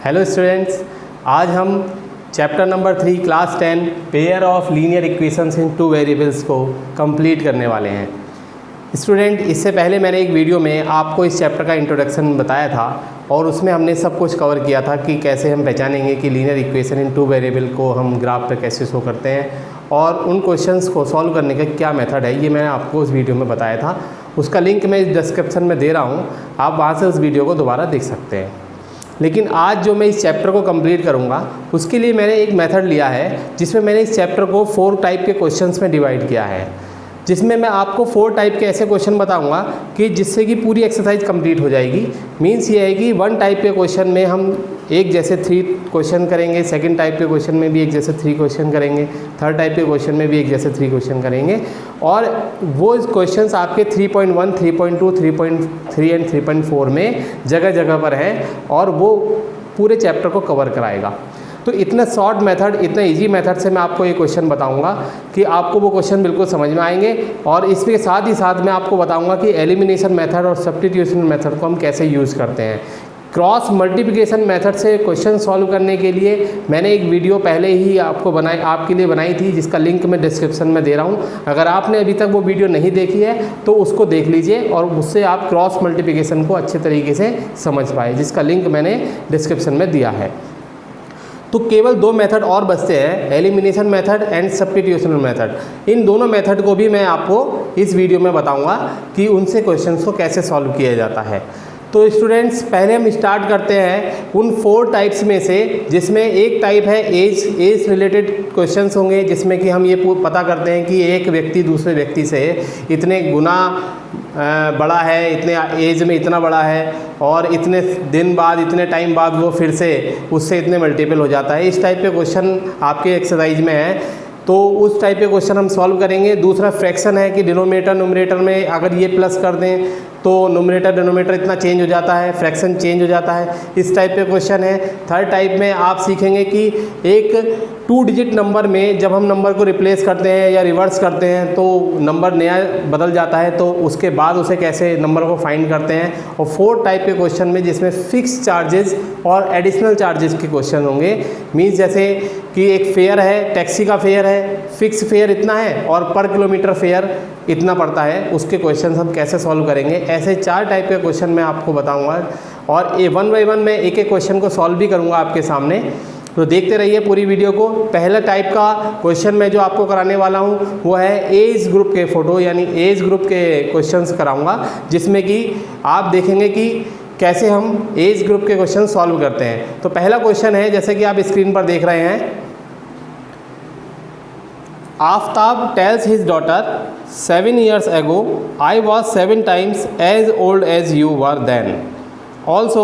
Hello students, आज हम chapter number 3 class 10 pair of linear equations in two variables को complete करने वाले हैं। स्टूडेंट, इससे पहले मैंने एक वीडियो में आपको इस चैप्टर का इंट्रोडक्शन बताया था और उसमें हमने सब कुछ कवर किया था कि कैसे हम पहचानेंगे कि linear equation in two variable को हम ग्राफ पर कैसे शो करते हैं और उन क्वेश्चंस को सॉल्व करने का क्या मेथड है, ये मैंने आपको उस वीडियो में बताया था। उसका लिंक मैं डिस्क्रिप्शन में दे रहा हूँ, आप वहाँ से उस वीडियो को दोबारा देख सकते हैं। लेकिन आज जो मैं इस चैप्टर को कंप्लीट करूँगा उसके लिए मैंने एक मेथड लिया है जिसमें मैंने इस चैप्टर को 4 टाइप के क्वेश्चंस में डिवाइड किया है, जिसमें मैं आपको 4 टाइप के ऐसे क्वेश्चन बताऊंगा कि जिससे कि पूरी एक्सरसाइज कंप्लीट हो जाएगी। मीन्स ये है कि 1 टाइप के क्वेश्चन में हम एक जैसे 3 क्वेश्चन करेंगे, सेकंड टाइप के क्वेश्चन में भी एक जैसे 3 क्वेश्चन करेंगे, थर्ड टाइप के क्वेश्चन में भी एक जैसे 3 क्वेश्चन करेंगे और वो क्वेश्चंस आपके 3.1, 3.2, 3.3 एंड 3.4 में जगह जगह पर हैं और वो पूरे चैप्टर को कवर कराएगा। तो इतना शॉर्ट मेथड, इतना इजी मेथड से मैं आपको ये क्वेश्चन बताऊंगा कि आपको वो क्वेश्चन बिल्कुल समझ में आएंगे और इसके साथ ही साथ मैं आपको बताऊंगा कि एलिमिनेशन मेथड और सब्स्टिट्यूशन मेथड को हम कैसे यूज़ करते हैं। क्रॉस मल्टीप्लिकेशन मेथड से क्वेश्चन सॉल्व करने के लिए मैंने एक वीडियो पहले ही आपके लिए बनाई थी, जिसका लिंक मैं डिस्क्रिप्शन में दे रहा हूँ। अगर आपने अभी तक वो वीडियो नहीं देखी है तो उसको देख लीजिए और उससे आप क्रॉस मल्टीप्लिकेशन को अच्छे तरीके से समझ पाए, जिसका लिंक मैंने डिस्क्रिप्शन में दिया है। तो केवल 2 मेथड और बचते हैं, elimination method and substitution method. इन दोनों मेथड को भी मैं आपको इस वीडियो में बताऊंगा कि उनसे क्वेश्चंस को कैसे सॉल्व किया जाता है। तो स्टूडेंट्स, पहले हम स्टार्ट करते हैं उन 4 टाइप्स में से, जिसमें एक टाइप है एज रिलेटेड क्वेश्चंस होंगे, जिसमें कि हम ये पता करते हैं कि एक व्यक्ति दूसरे व्यक्ति से इतने गुना बड़ा है, इतने एज में इतना बड़ा है और इतने दिन बाद, इतने टाइम बाद वो फिर से उससे इतने मल्टीपल हो जाता है। इस टाइप के क्वेश्चन आपके एक्सरसाइज में है, तो उस टाइप के क्वेश्चन हम सॉल्व करेंगे। दूसरा फ्रैक्शन है कि डिनोमिनेटर न्यूमरेटर में अगर ये प्लस कर दें तो न्यूमरेटर डिनोमिनेटर इतना चेंज हो जाता है, फ्रैक्शन चेंज हो जाता है, इस टाइप के क्वेश्चन है। थर्ड टाइप में आप सीखेंगे कि एक 2 डिजिट नंबर में जब हम नंबर को रिप्लेस करते हैं या रिवर्स करते हैं तो नंबर नया बदल जाता है, तो उसके बाद उसे कैसे नंबर को फाइंड करते हैं। और 4 टाइप के क्वेश्चन में जिसमें फिक्स चार्जेस और एडिशनल चार्जेस के क्वेश्चन होंगे। मीन्स जैसे कि एक फेयर है, टैक्सी का फेयर है, फिक्स फेयर इतना है और पर किलोमीटर फेयर इतना पड़ता है, उसके क्वेश्चन हम कैसे सॉल्व करेंगे। ऐसे 4 टाइप के क्वेश्चन मैं आपको बताऊंगा और 1 बाय 1 मैं एक एक क्वेश्चन को सॉल्व भी करूंगा आपके सामने, तो देखते रहिए पूरी वीडियो को। पहला टाइप का क्वेश्चन मैं जो आपको कराने वाला हूं वो है एज ग्रुप के फोटो यानी एज ग्रुप के क्वेश्चंस कराऊंगा, जिसमें कि आप देखेंगे कि कैसे हम एज ग्रुप के क्वेश्चन सॉल्व करते हैं। तो पहला क्वेश्चन है, जैसे कि आप स्क्रीन पर देख रहे हैं, Aftab tells his daughter 7 years ago I was 7 times as old as you were then. Also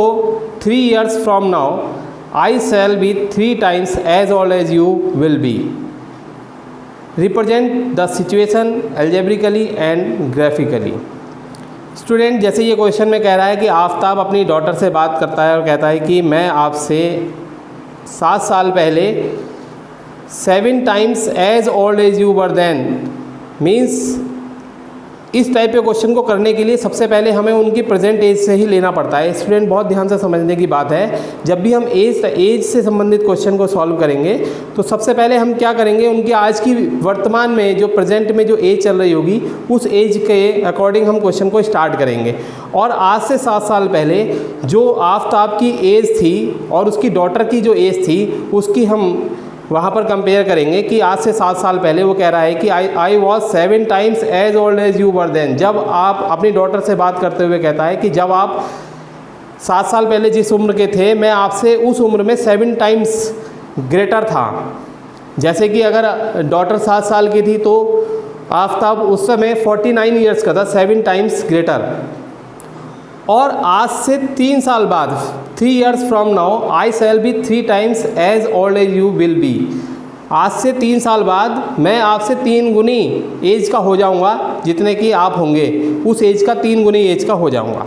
3 years from now I shall be 3 times as old as you will be. Represent the situation algebraically and graphically. Student, जैसे ये question में कह रहा है कि आफ्ताब अपनी daughter से बात करता है और कहता है कि मैं आपसे 7 साल पहले 7 times as old as you were then. Means इस टाइप के क्वेश्चन को करने के लिए सबसे पहले हमें उनकी प्रेजेंट एज से ही लेना पड़ता है। स्टूडेंट, बहुत ध्यान से समझने की बात है, जब भी हम एज से संबंधित क्वेश्चन को सॉल्व करेंगे तो सबसे पहले हम क्या करेंगे, उनकी आज की वर्तमान में जो प्रेजेंट में जो एज चल रही होगी उस एज के अकॉर्डिंग हम क्वेश्चन को स्टार्ट करेंगे। और आज से 7 साल पहले जो आफ्ताब की एज थी और उसकी डॉटर की जो एज थी उसकी हम वहाँ पर कंपेयर करेंगे कि आज से 7 साल पहले वो कह रहा है कि I was 7 times as old as you were then. जब आप अपनी डॉटर से बात करते हुए कहता है कि जब आप 7 साल पहले जिस उम्र के थे मैं आपसे उस उम्र में 7 टाइम्स ग्रेटर था। जैसे कि अगर डॉटर 7 साल की थी तो आफ्ताब उस समय 49 ईयर्स का था, 7 टाइम्स ग्रेटर। और आज से 3 साल बाद 3 years from now I shall be 3 times as old as you will be. आज से 3 साल बाद मैं आपसे 3 गुनी एज का हो जाऊंगा, जितने की आप होंगे उस एज का 3 गुनी एज का हो जाऊंगा।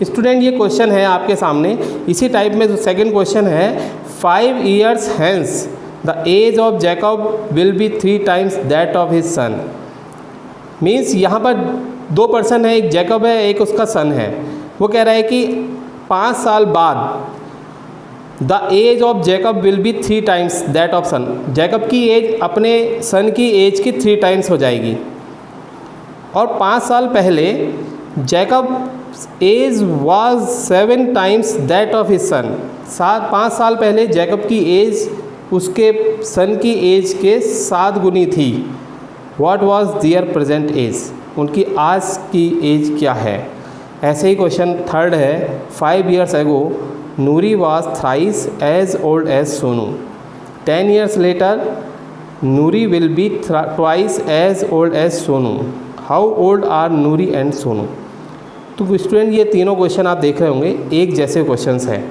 स्टूडेंट, ये क्वेश्चन है आपके सामने। इसी टाइप में जो सेकंड क्वेश्चन है, 5 years hence the age of Jacob will be 3 times that of his son. Means यहाँ पर 2 पर्सन है, एक जैकब है, एक उसका सन है। वो कह रहा है कि 5 साल बाद the age of Jacob will be 3 times that of son. Jacob की एज अपने सन की एज की 3 टाइम्स हो जाएगी। और 5 साल पहले Jacob age was 7 times that of his son. 5 साल पहले जैकब की एज उसके सन की एज के 7 गुनी थी। What was their present age, उनकी आज की एज क्या है। ऐसे ही क्वेश्चन थर्ड है, 5 years ago Noori was thrice as old as Sonu. 10 years later Noori will be twice as old as Sonu. How old are Noori and Sonu. तो स्टूडेंट ये तीनों क्वेश्चन आप देख रहे होंगे एक जैसे क्वेश्चंस हैं।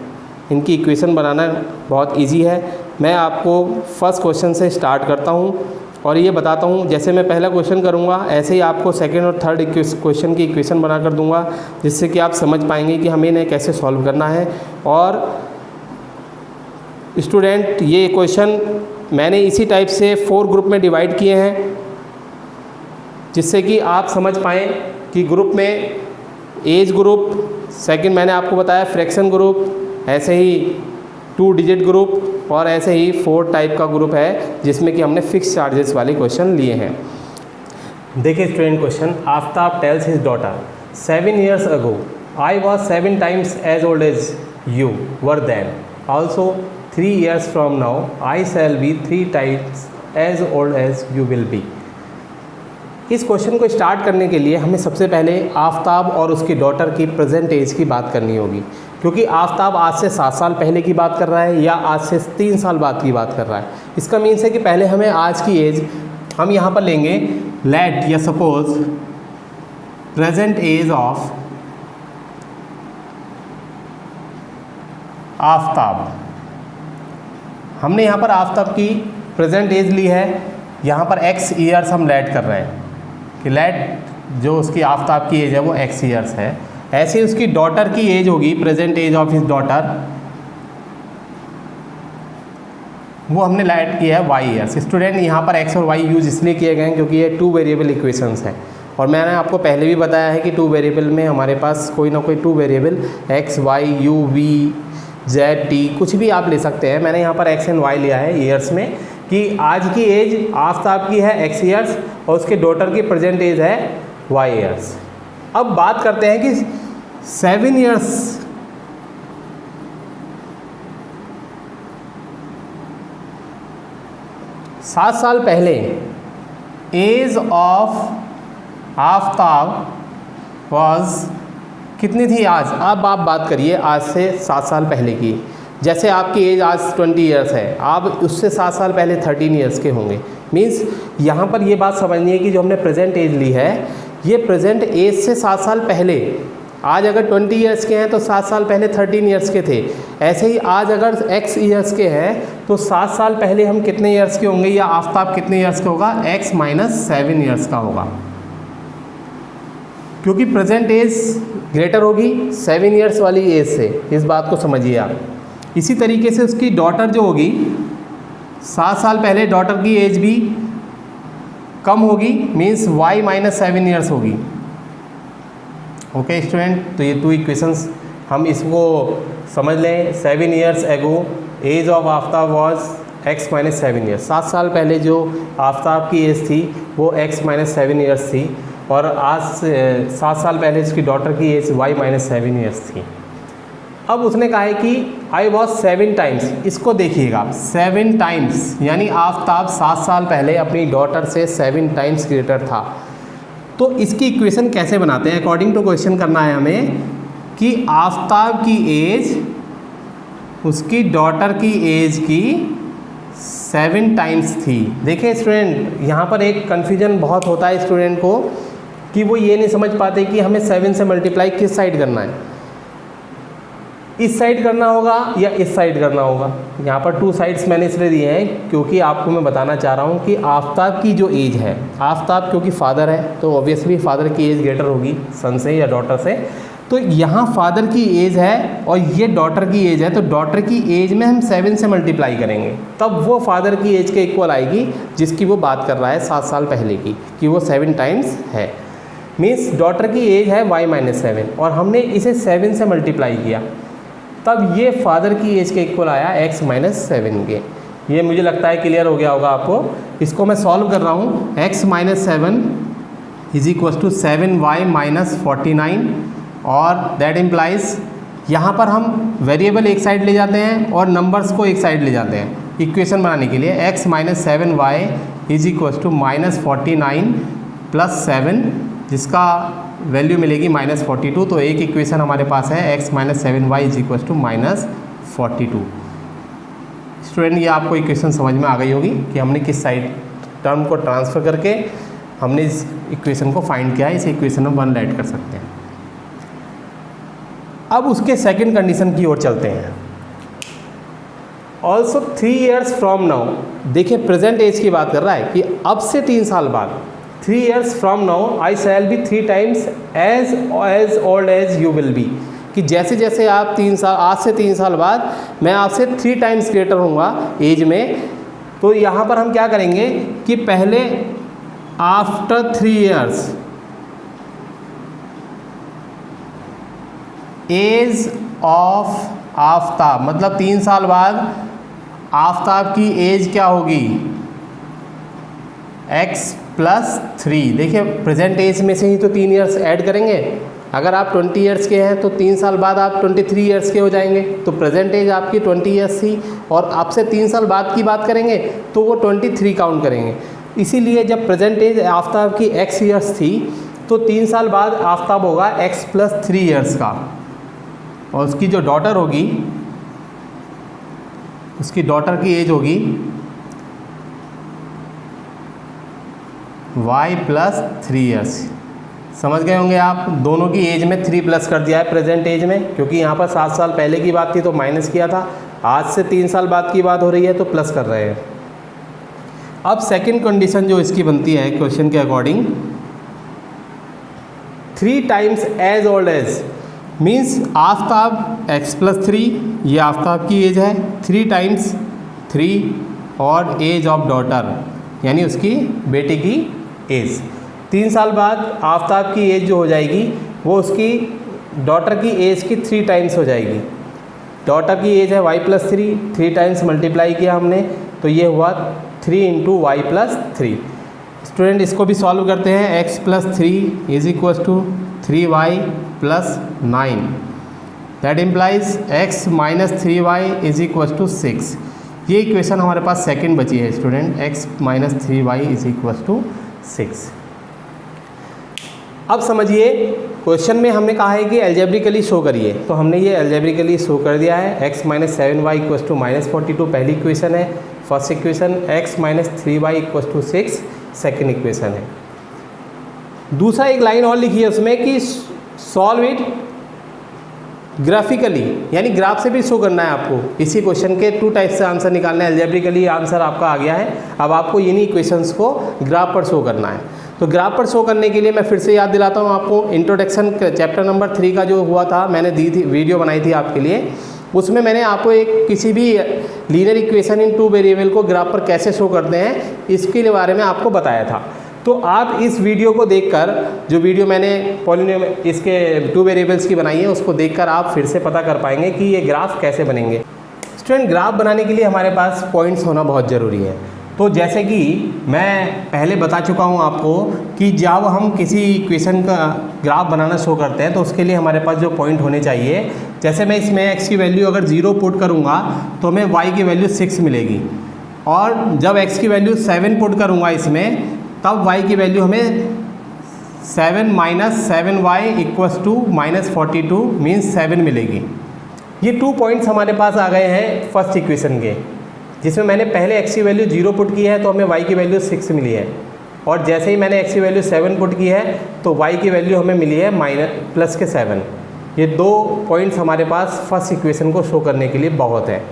इनकी इक्वेशन बनाना बहुत इजी है। मैं आपको फर्स्ट क्वेश्चन से स्टार्ट करता हूँ और ये बताता हूँ, जैसे मैं पहला क्वेश्चन करूँगा ऐसे ही आपको सेकंड और थर्ड क्वेश्चन की इक्वेशन बना कर दूँगा, जिससे कि आप समझ पाएंगे कि हमें इन्हें कैसे सॉल्व करना है। और स्टूडेंट ये क्वेश्चन मैंने इसी टाइप से 4 ग्रुप में डिवाइड किए हैं, जिससे कि आप समझ पाएँ कि ग्रुप में एज ग्रुप, सेकंड मैंने आपको बताया फ्रैक्शन ग्रुप, ऐसे ही 2 डिजिट ग्रुप और ऐसे ही 4 टाइप का ग्रुप है जिसमें कि हमने फिक्स चार्जेस वाले क्वेश्चन लिए हैं। देखिए student question, Aftab tells his daughter 7 years ago I was 7 times as old as you were then, also 3 years from now I shall be 3 times as old as you will be. इस question को start करने के लिए हमें सबसे पहले आफ्ताब और उसकी डॉटर की प्रेजेंट एज की बात करनी होगी, क्योंकि आफ्ताब आज से 7 साल पहले की बात कर रहा है या आज से 3 साल बाद की बात कर रहा है। इसका मीन्स है कि पहले हमें आज की एज हम यहाँ पर लेंगे लेट या suppose present age of Aftab. हमने यहाँ पर आफ्ताब की प्रेजेंट एज ली है, यहाँ पर x ईयर्स हम लेट कर रहे हैं कि लेट जो उसकी आफ्ताब की एज है वो x ईयर्स है। ऐसे ही उसकी डॉटर की एज होगी, present age of his daughter, वो हमने लेट किया है y ईयर्स। स्टूडेंट यहाँ पर x और y यूज इसलिए किए गए हैं क्योंकि ये 2 वेरिएबल इक्वेशंस हैं, और मैंने आपको पहले भी बताया है कि 2 वेरिएबल में हमारे पास कोई ना कोई 2 variable x, y, u, v, z, t कुछ भी आप ले सकते हैं। मैंने यहाँ पर x एंड y लिया है ईयर्स में, कि आज की एज आफ्ताब की है x ईयर्स और उसके डॉटर की प्रेजेंट एज है y ईयर्स। अब बात करते हैं कि 7 years सात साल पहले एज ऑफ आफ्ताब वाज कितनी थी आज। अब आप बात करिए आज से 7 साल पहले की। जैसे आपकी एज आज 20 ईयर्स है, आप उससे 7 साल पहले 13 ईयर्स के होंगे। मीन्स यहाँ पर ये बात समझनी है कि जो हमने प्रेजेंट एज ली है ये प्रेजेंट एज से 7 साल पहले, आज अगर 20 ईयर्स के हैं तो 7 साल पहले 13 ईयर्स के थे। ऐसे ही आज अगर x ईयर्स के हैं तो 7 साल पहले हम कितने ईयर्स के होंगे या आफ्ताब कितने ईयर्स का होगा, x - 7 ईयर्स का होगा, क्योंकि प्रेजेंट एज ग्रेटर होगी 7 ईयर्स वाली एज से। इस बात को समझिए आप। इसी तरीके से उसकी डॉटर जो होगी 7 साल पहले डॉटर की एज भी कम होगी, मीन्स y - 7 ईयर्स होगी। ओके स्टूडेंट, तो ये 2 इक्वेशंस हम इसको समझ लें। 7 years ago age of Aftab was x - 7 years. 7 साल पहले जो आफ्ताब की एज थी वो x - 7 ईयर्स थी, और आज 7 साल पहले उसकी डॉटर की एज y - 7 ईयर्स थी। अब उसने कहा है कि आई वॉज 7 टाइम्स। इसको देखिएगा 7 टाइम्स, यानी आफ्ताब 7 साल पहले अपनी डॉटर से 7 टाइम्स ग्रेटर था। तो इसकी इक्वेशन कैसे बनाते हैं, अकॉर्डिंग टू क्वेश्चन करना है हमें कि आफ्ताब की एज उसकी डॉटर की एज की 7 टाइम्स थी। देखिए स्टूडेंट, यहाँ पर एक कन्फ्यूजन बहुत होता है स्टूडेंट को कि वो ये नहीं समझ पाते कि हमें 7 से मल्टीप्लाई किस साइड करना है, इस साइड करना होगा या इस साइड करना होगा। यहाँ पर 2 साइड्स मैंने इसलिए दिए हैं क्योंकि आपको मैं बताना चाह रहा हूँ कि आफ्ताब की जो एज है, आफ्ताब क्योंकि फादर है तो ऑब्वियसली फादर की एज ग्रेटर होगी सन से या डॉटर से। तो यहाँ फादर की एज है और ये डॉटर की एज है, तो डॉटर की एज में हम 7 से मल्टीप्लाई करेंगे तब वो फादर की एज के इक्वल आएगी जिसकी वो बात कर रहा है 7 साल पहले की, कि वो 7 टाइम्स है। मीन्स डॉटर की एज है y - 7 और हमने इसे 7 से मल्टीप्लाई किया। तब ये फादर की एज के इक्वल आया x माइनस 7 के। ये मुझे लगता है क्लियर हो गया होगा आपको। इसको मैं सॉल्व कर रहा हूँ। x minus 7 is equal to 7y minus 49 और दैट इम्प्लाइज यहाँ पर हम वेरिएबल एक साइड ले जाते हैं और नंबर्स को एक साइड ले जाते हैं इक्वेशन बनाने के लिए। x minus 7y is equal to minus 49 plus 7 जिसका वैल्यू मिलेगी माइनस 42। तो एक इक्वेशन हमारे पास है x minus 7y is equal to minus 42। Student ये आपको इक्वेशन समझ में आ गई होगी कि हमने किस साइड टर्म को ट्रांसफ़र करके हमने इस इक्वेशन को फाइंड किया है। इस इक्वेशन में 1 ऐड कर सकते हैं। अब उसके सेकंड कंडीशन की ओर चलते हैं। ऑल्सो 3 years फ्रॉम नाउ, देखिए प्रेजेंट एज की बात कर रहा है कि अब से 3 साल बाद 3 years from now I shall be 3 times as old as you will be, कि जैसे जैसे आप 3 साल आज से 3 साल बाद मैं आपसे 3 times ग्रेटर होऊंगा एज में। तो यहाँ पर हम क्या करेंगे कि पहले after 3 years age of Aftab, मतलब 3 साल बाद आफ्ताब की एज क्या होगी x प्लस 3। देखिए प्रेजेंट एज में से ही तो 3 years ऐड करेंगे। अगर आप 20 years के हैं तो 3 साल बाद आप 23 years के हो जाएंगे। तो प्रेजेंट एज आपकी 20 years थी और आपसे 3 साल बाद की बात करेंगे तो वो 23 काउंट करेंगे। इसीलिए जब प्रेजेंट एज आफ्ताब की x years थी तो 3 साल बाद आफ्ताब होगा x प्लस 3 years का, और उसकी जो डॉटर होगी उसकी डॉटर की एज होगी y प्लस 3 years। समझ गए होंगे आप, दोनों की एज में 3 प्लस कर दिया है प्रेजेंट एज में, क्योंकि यहाँ पर 7 साल पहले की बात थी तो माइनस किया था। आज से 3 साल बाद की बात हो रही है तो प्लस कर रहे हैं। अब सेकंड कंडीशन जो इसकी बनती है क्वेश्चन के according, 3 times as old as means Aftab x plus 3, ये आफ्ताब की एज है, 3 times 3 और एज ऑफ डॉटर यानी उसकी बेटी की एज। 3 साल बाद आफ्ताब की एज जो हो जाएगी वो उसकी डॉटर की एज की 3 times हो जाएगी। डॉटर की एज है y प्लस 3 times मल्टीप्लाई किया हमने तो ये हुआ 3 इंटू वाई प्लस 3। स्टूडेंट इसको भी सॉल्व करते हैं। x plus 3 is equal to 3y plus 9, that implies x minus 3y is equal to 6। ये इक्वेशन हमारे पास सेकंड बची है student, x minus 3y is equal to 6। अब समझिए क्वेश्चन में हमने कहा है कि एल्जेब्रिकली शो करिए, तो हमने ये एल्जेब्रिकली शो कर दिया है। x minus 7y equal to minus 42 पहली इक्वेशन है, first equation. x minus 3y equal to 6 second equation है। दूसरा एक लाइन और लिखी है उसमें कि सॉल्व इट ग्राफिकली, यानी ग्राफ से भी शो करना है आपको। इसी क्वेश्चन के 2 टाइप से आंसर निकालना है। एल्जेब्रिकली आंसर आपका आ गया है, अब आपको इन्हीं इक्वेशंस को ग्राफ पर शो करना है। तो ग्राफ पर शो करने के लिए मैं फिर से याद दिलाता हूँ आपको, इंट्रोडक्शन चैप्टर नंबर 3 का जो हुआ था, मैंने दी थी वीडियो बनाई थी आपके लिए। उसमें मैंने आपको एक किसी भी लीनियर इक्वेशन इन 2 वेरिएबल को ग्राफ पर कैसे शो करते हैं इसके बारे में आपको बताया था। तो आप इस वीडियो को देखकर, जो वीडियो मैंने पॉलिनोमियल इसके 2 वेरिएबल्स की बनाई है, उसको देखकर आप फिर से पता कर पाएंगे कि ये ग्राफ कैसे बनेंगे। स्टूडेंट ग्राफ बनाने के लिए हमारे पास पॉइंट्स होना बहुत ज़रूरी है। तो जैसे कि मैं पहले बता चुका हूँ आपको कि जब हम किसी इक्वेशन का ग्राफ बनाना शो करते हैं तो उसके लिए हमारे पास जो पॉइंट होने चाहिए, जैसे मैं इसमें x की वैल्यू अगर 0 पुट करूँगा तो हमें y की वैल्यू 6 मिलेगी, और जब x की वैल्यू 7 पुट करूँगा इसमें तब y की वैल्यू हमें 7 minus 7y equals to minus 42 means 7 मिलेगी। ये 2 पॉइंट्स हमारे पास आ गए हैं फर्स्ट इक्वेशन के, जिसमें मैंने पहले x की वैल्यू 0 पुट की है तो हमें y की वैल्यू 6 मिली है, और जैसे ही मैंने x की वैल्यू 7 पुट की है तो y की वैल्यू हमें मिली है माइनस प्लस के 7। ये 2 पॉइंट्स हमारे पास फर्स्ट इक्वेशन को शो करने के लिए बहुत है।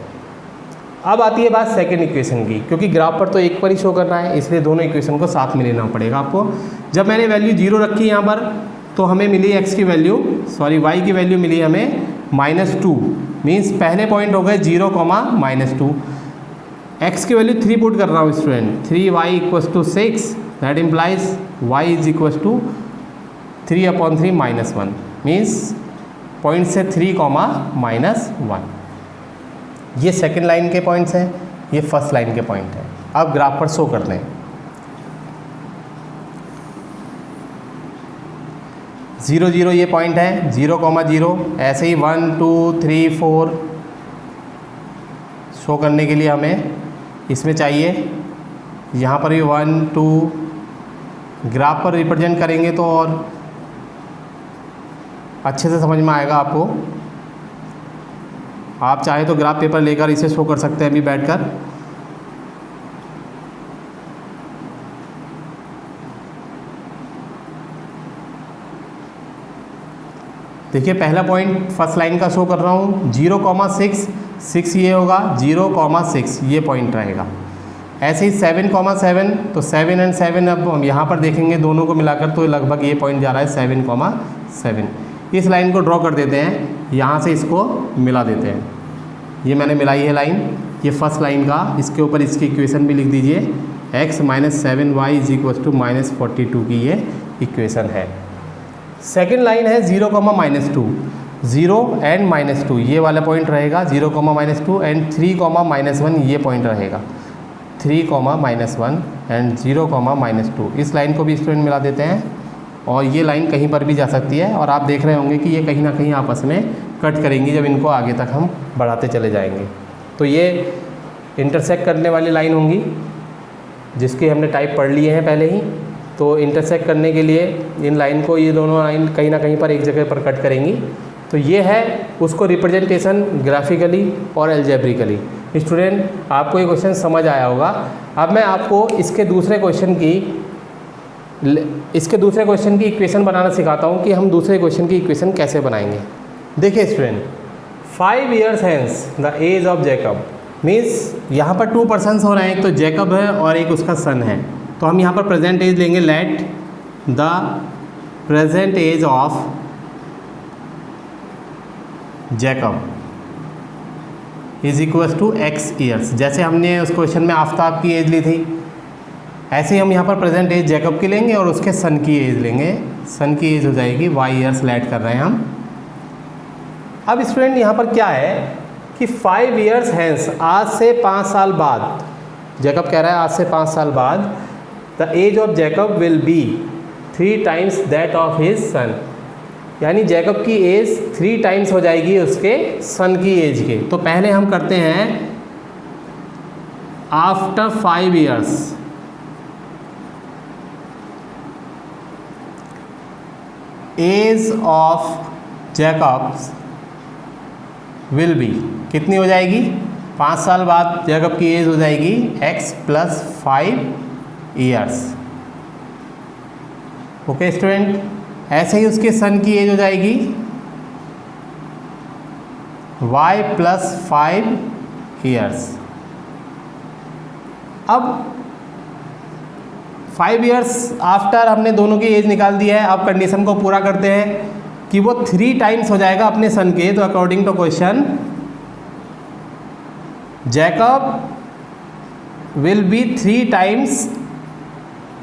अब आती है बात सेकंड इक्वेशन की, क्योंकि ग्राफ पर तो एक पर ही शो करना है इसलिए दोनों इक्वेशन को साथ में लेना पड़ेगा आपको। जब मैंने वैल्यू 0 रखी यहाँ पर तो हमें मिली x की वैल्यू y की वैल्यू मिली हमें -2, मीन्स पहले पॉइंट हो गए 0, -2। x की वैल्यू 3 पुट कर रहा हूँ student, 3y equals to 6, that implies y is equals to 3/3 -1, means point से 3, -1। ये सेकंड लाइन के पॉइंट्स हैं, ये फर्स्ट लाइन के पॉइंट हैं। अब ग्राफ पर शो करते हैं। 0, 0 ये पॉइंट है, 0, 0, ऐसे ही 1, 2, 3, 4 शो करने के लिए हमें इसमें चाहिए, यहाँ पर भी 1, 2 ग्राफ पर रिप्रेजेंट करेंगे तो और अच्छे से समझ में आएगा आपको। आप चाहे तो ग्राफ पेपर लेकर इसे शो कर सकते हैं अभी बैठकर। देखिए पहला पॉइंट फर्स्ट लाइन का शो कर रहा हूँ, 0, 6 ये होगा, 0, 6 ये पॉइंट रहेगा। ऐसे ही 7, 7 तो 7 और 7 अब हम यहाँ पर देखेंगे दोनों को मिलाकर तो लगभग ये पॉइंट जा रहा है 7, 7। इस लाइन को ड्रॉ कर देते हैं, यहाँ से इसको मिला देते हैं। ये मैंने मिलाई है लाइन, ये फर्स्ट लाइन का, इसके ऊपर इसकी इक्वेशन भी लिख दीजिए, x - 7y = -42 की ये इक्वेशन है। सेकेंड लाइन है 0, -2, 0 एंड -2 ये वाला पॉइंट रहेगा, 0, -2 एंड 3, -1 ये पॉइंट रहेगा, 3, -1 एंड 0, -2। इस लाइन को भी स्टूडेंट मिला देते हैं और ये लाइन कहीं पर भी जा सकती है और आप देख रहे होंगे कि ये कहीं ना कहीं आपस में कट करेंगी जब इनको आगे तक हम बढ़ाते चले जाएंगे। तो ये इंटरसेक्ट करने वाली लाइन होंगी जिसकी हमने टाइप पढ़ लिए हैं पहले ही। तो इंटरसेक्ट करने के लिए इन लाइन को, ये दोनों लाइन कहीं ना कहीं पर एक जगह पर कट करेंगी। तो ये है उसको रिप्रेजेंटेशन ग्राफिकली और एल्जेब्रिकली। स्टूडेंट आपको ये क्वेश्चन समझ आया होगा। अब मैं आपको इसके दूसरे क्वेश्चन की इक्वेशन बनाना सिखाता हूँ कि हम दूसरे क्वेश्चन की इक्वेशन कैसे बनाएंगे। देखिए student, 5 years hence the age of Jacob means यहाँ पर 2 पर्सन्स हो रहे हैं, एक तो जैकब है और एक उसका सन है। तो हम यहाँ पर प्रेजेंट एज लेंगे, let the present age of Jacob = x years. जैसे हमने उस क्वेश्चन में आफ्ताब की एज ली थी, ऐसे ही हम यहाँ पर प्रेजेंट एज जैकब की लेंगे और उसके सन की एज लेंगे। सन की एज हो जाएगी y ईयर्स, लेट कर रहे हैं हम। अब स्टूडेंट यहाँ पर क्या है कि 5 years hence, आज से 5 साल बाद, जैकब कह रहा है आज से 5 साल बाद, the age of Jacob will be 3 times that of his son. यानी जैकब की एज 3 times हो जाएगी उसके सन की एज के। तो पहले हम करते हैं after 5 years, age of Jacob's will be कितनी हो जाएगी, 5 साल बाद जैकब की एज हो जाएगी x + 5 years। ओके स्टूडेंट, ऐसे ही उसके सन की एज हो जाएगी y + 5 years। अब 5 years आफ्टर हमने दोनों की एज निकाल दी है। अब कंडीशन को पूरा करते हैं कि वो 3 times हो जाएगा अपने सन के। तो according to question Jacob will be 3 times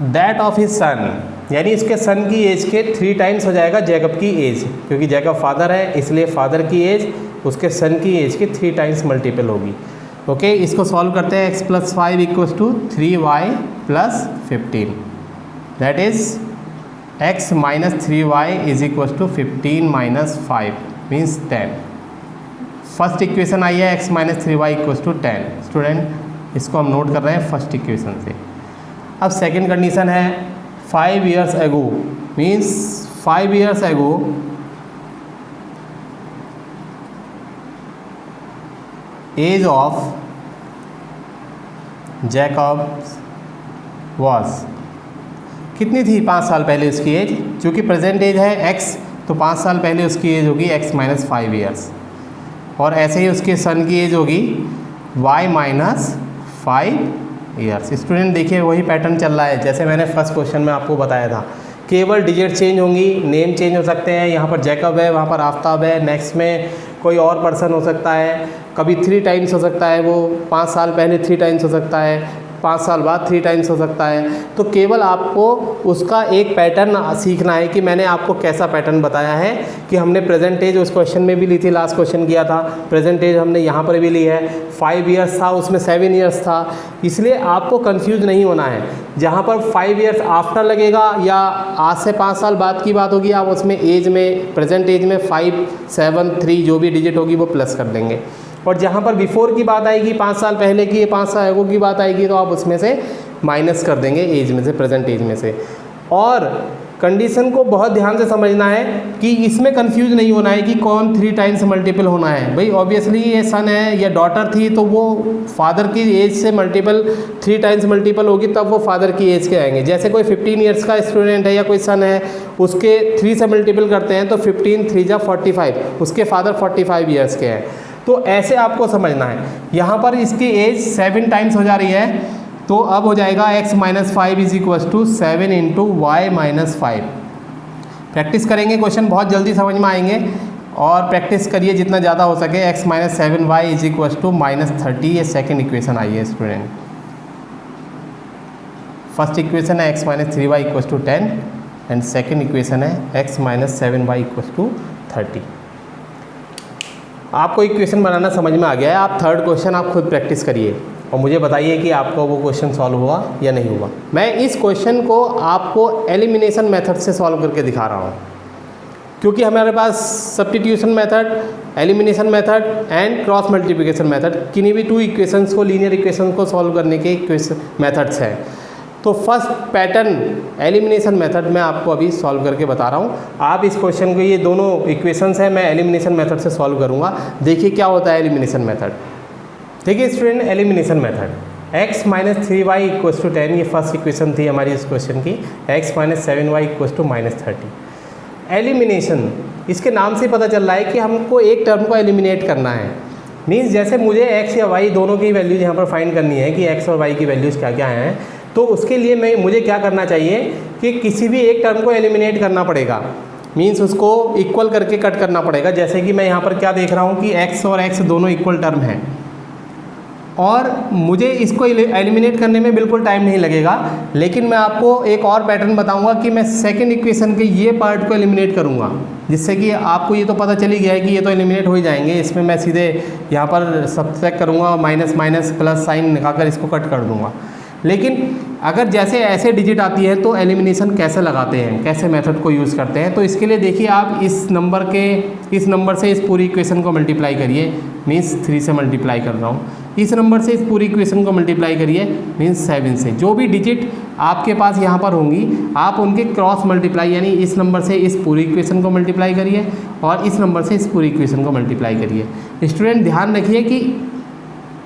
that of his son, यानी इसके सन की एज के 3 times हो जाएगा जैकब की एज, क्योंकि जैकब फादर है इसलिए फादर की एज उसके सन की एज के 3 times मल्टीपल होगी। ओके, इसको सॉल्व करते हैं। x + 5 = 3y + 15, that is x - 3y = 15 - 5 means 10। First equation आई है x - 3y = 10। स्टूडेंट इसको हम नोट कर रहे हैं फर्स्ट इक्वेशन से। अब सेकंड कंडीशन है 5 years ago means 5 years ago age of Jacob was, कितनी थी 5 साल पहले उसकी एज, क्योंकि प्रेजेंट एज है x तो 5 साल पहले उसकी एज होगी x - 5 years। और ऐसे ही उसके सन की एज होगी y - 5 years। स्टूडेंट देखिए वही पैटर्न चल रहा है जैसे मैंने फर्स्ट क्वेश्चन में आपको बताया था, केवल डिजिट चेंज होंगी, नेम चेंज हो सकते हैं। यहाँ पर जैकब है, वहाँ पर आफ्ताब है, नेक्स्ट में कोई और पर्सन हो सकता है, कभी 3 times हो सकता है, वो 5 साल पहले 3 times हो सकता है, 5 साल बाद 3 टाइम्स हो सकता है। तो केवल आपको उसका एक पैटर्न सीखना है कि मैंने आपको कैसा पैटर्न बताया है कि हमने प्रेजेंट एज उस क्वेश्चन में भी ली थी, लास्ट क्वेश्चन किया था, प्रेजेंट एज हमने यहाँ पर भी ली है, 5 ईयर्स था उसमें 7 ईयर्स था, इसलिए आपको कंफ्यूज नहीं होना है। जहाँ पर 5 ईयर्स आफ्टर लगेगा या आज से 5 साल बाद की बात होगी, आप उसमें एज में प्रेजेंट एज में 5, 7, 3 जो भी डिजिट होगी वो प्लस कर देंगे। और जहाँ पर बिफोर की बात आएगी, 5 साल पहले की, 5 साल आगे की बात आएगी, तो आप उसमें से माइनस कर देंगे एज में से, प्रेजेंट एज में से। और कंडीशन को बहुत ध्यान से समझना है कि इसमें कंफ्यूज नहीं होना है कि कौन 3 टाइम्स मल्टीपल होना है। भाई ऑब्वियसली ये सन है या डॉटर थी तो वो फादर की एज से मल्टीपल 3 टाइम्स मल्टीपल होगी तब वो फादर की एज के आएंगे। जैसे कोई 15 ईयर्स का स्टूडेंट है या कोई सन है, उसके 3 से मल्टीपल करते हैं तो 15 3 जा 45, उसके फादर 45 ईयर्स के हैं। तो ऐसे आपको समझना है। यहाँ पर इसकी एज 7 टाइम्स हो जा रही है, तो अब हो जाएगा x - 5 = 7 × y - 5। प्रैक्टिस करेंगे, क्वेश्चन बहुत जल्दी समझ में आएंगे और प्रैक्टिस करिए जितना ज़्यादा हो सके। x - 7y = -30, ये सेकेंड इक्वेशन आई है स्टूडेंट। फर्स्ट इक्वेशन है x - 3y = 10 and second equation है x - 7y = 30। आपको इक्वेशन बनाना समझ में आ गया है। आप थर्ड क्वेश्चन आप खुद प्रैक्टिस करिए और मुझे बताइए कि आपको वो क्वेश्चन सॉल्व हुआ या नहीं हुआ। मैं इस क्वेश्चन को आपको एलिमिनेशन मेथड से सॉल्व करके दिखा रहा हूँ, क्योंकि हमारे पास substitution method, elimination method and cross multiplication method, किन्हीं भी 2 इक्वेशंस को, लीनियर इक्वेशन को सॉल्व करने के मेथड्स हैं। तो फर्स्ट पैटर्न एलिमिनेशन मेथड मैं आपको अभी सॉल्व करके बता रहा हूँ। आप इस क्वेश्चन को, ये दोनों इक्वेशंस हैं, मैं एलिमिनेशन मेथड से सॉल्व करूँगा। देखिए क्या होता है एलिमिनेशन मेथड। देखिए student, elimination method x - 3y = 10, ये फर्स्ट इक्वेशन थी हमारी इस क्वेश्चन की। x - 7y = -30। एलिमिनेशन, इसके नाम से पता चल रहा है कि हमको एक टर्म को एलिमिनेट करना है। मीन्स जैसे मुझे x या y दोनों की वैल्यूज यहाँ पर फाइंड करनी है कि x और y की वैल्यूज़ क्या क्या हैं, तो उसके लिए मुझे क्या करना चाहिए कि किसी भी एक टर्म को एलिमिनेट करना पड़ेगा। मीन्स उसको इक्वल करके कट करना पड़ेगा। जैसे कि मैं यहाँ पर क्या देख रहा हूँ कि x और x दोनों इक्वल टर्म हैं और मुझे इसको एलिमिनेट करने में बिल्कुल टाइम नहीं लगेगा। लेकिन मैं आपको एक और पैटर्न बताऊंगा कि मैं सेकंड इक्वेशन के ये पार्ट को एलिमिनेट करूंगा, जिससे कि आपको ये तो पता चल ही गया है कि ये तो एलिमिनेट हो ही जाएंगे। इसमें मैं सीधे यहाँ पर सब्ट्रैक्ट करूँगा, माइनस माइनस प्लस साइन लगाकर इसको कट कर दूँगा। लेकिन अगर जैसे ऐसे डिजिट आती है तो एलिमिनेशन कैसे लगाते हैं, कैसे मेथड को यूज़ करते हैं, तो इसके लिए देखिए आप इस नंबर से इस पूरी इक्वेशन को मल्टीप्लाई करिए। मीन्स 3 से मल्टीप्लाई कर रहा हूँ। इस नंबर से इस पूरी इक्वेशन को मल्टीप्लाई करिए, मीन्स 7 से। जो भी डिजिट आपके पास यहाँ पर होंगी आप उनके क्रॉस मल्टीप्लाई, यानी इस नंबर से इस पूरी इक्वेशन को मल्टीप्लाई करिए और इस नंबर से इस पूरी इक्वेशन को मल्टीप्लाई करिए। स्टूडेंट ध्यान रखिए कि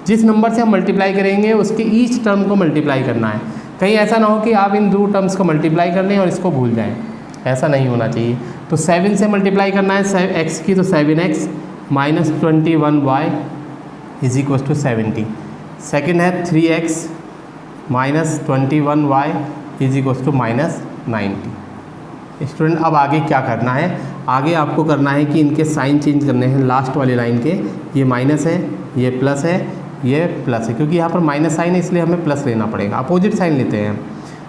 जिस नंबर से हम मल्टीप्लाई करेंगे उसके ईच टर्म को मल्टीप्लाई करना है। कहीं ऐसा ना हो कि आप इन 2 टर्म्स को मल्टीप्लाई कर लें और इसको भूल जाएं, ऐसा नहीं होना चाहिए। तो 7 से मल्टीप्लाई करना है x की, तो 7x - 21y = 70। सेकेंड है 3x - 21y = -90। स्टूडेंट अब आगे क्या करना है, आगे आपको करना है कि इनके साइन चेंज करने हैं। लास्ट वाली लाइन के, ये माइनस है, ये प्लस है, ये प्लस है, क्योंकि यहाँ पर माइनस साइन है इसलिए हमें प्लस लेना पड़ेगा। अपोजिट साइन लेते हैं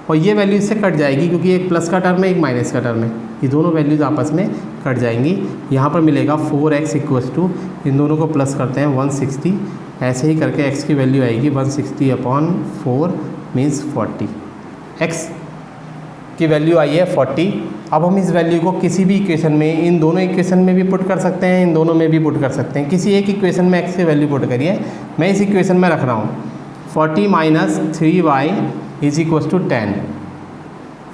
और ये वैल्यू इससे कट जाएगी, क्योंकि एक प्लस का टर्म है एक माइनस का टर्म है, ये दोनों वैल्यूज़ आपस में कट जाएंगी। यहाँ पर मिलेगा 4x = इन दोनों को प्लस करते हैं 160। ऐसे ही करके x की वैल्यू आएगी 160/4 मीन्स 40। x की वैल्यू आई है 40। अब हम इस वैल्यू को किसी भी इक्वेशन में, इन दोनों इक्वेशन में भी पुट कर सकते हैं, इन दोनों में भी पुट कर सकते हैं। किसी एक इक्वेशन में x की वैल्यू पुट करिए। मैं इस इक्वेशन में रख रहा हूँ 40 - 3y = 10।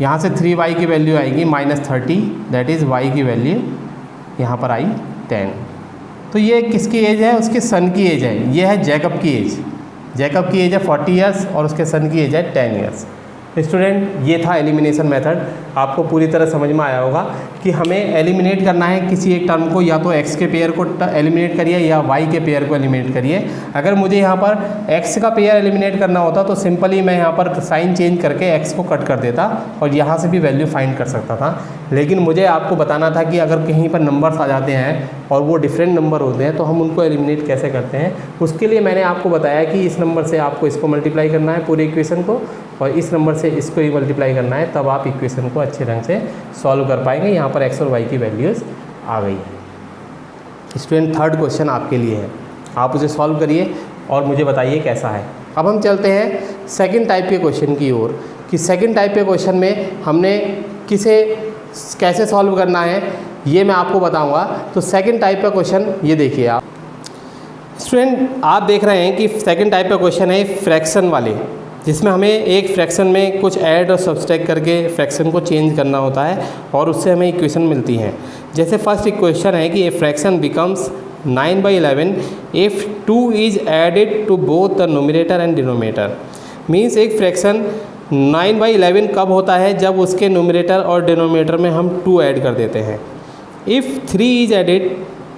यहाँ से 3y की वैल्यू आएगी -30, दैट इज़ y की वैल्यू यहाँ पर आई 10। तो ये किसकी एज है, उसके सन की एज है। ये है जैकब की एज। जैकब की एज है 40 ईयर्स और उसके सन की एज है 10 ईयर्स। स्टूडेंट ये था एलिमिनेशन मेथड। आपको पूरी तरह समझ में आया होगा कि हमें एलिमिनेट करना है किसी एक टर्म को, या तो x के पेयर को एलिमिनेट करिए या y के पेयर को एलिमिनेट करिए। अगर मुझे यहाँ पर x का पेयर एलिमिनेट करना होता तो सिंपली मैं यहाँ पर साइन चेंज करके x को कट कर देता और यहाँ से भी वैल्यू फाइंड कर सकता था। लेकिन मुझे आपको बताना था कि अगर कहीं पर नंबर्स आ जाते हैं और वो डिफरेंट नंबर होते हैं तो हम उनको एलिमिनेट कैसे करते हैं। उसके लिए मैंने आपको बताया कि इस नंबर से आपको इसको मल्टीप्लाई करना है पूरे इक्वेशन को, और इस नंबर से इसको ही मल्टीप्लाई करना है, तब आप इक्वेशन को अच्छे ढंग से सॉल्व कर पाएंगे। यहाँ पर x और y की वैल्यूज़ आ गई है। स्टूडेंट थर्ड क्वेश्चन आपके लिए है, आप उसे सॉल्व करिए और मुझे बताइए कैसा है। अब हम चलते हैं सेकंड टाइप के क्वेश्चन की ओर, कि सेकंड टाइप के क्वेश्चन में हमने कैसे सॉल्व करना है ये मैं आपको बताऊंगा। तो सेकंड टाइप का क्वेश्चन ये देखिए आप स्टूडेंट, आप देख रहे हैं कि सेकंड टाइप का क्वेश्चन है फ्रैक्शन वाले, जिसमें हमें एक फ्रैक्शन में कुछ ऐड और सब्सट्रैक्ट करके फ्रैक्शन को चेंज करना होता है और उससे हमें इक्वेशन मिलती हैं। जैसे फर्स्ट इक्वेशन है कि a fraction becomes 9/11 if 2 is added to both the numerator and denominator. Means एक फ्रैक्शन 9/11 कब होता है, जब उसके न्यूमरेटर और डिनोमिनेटर में हम 2 ऐड कर देते हैं। If 3 is added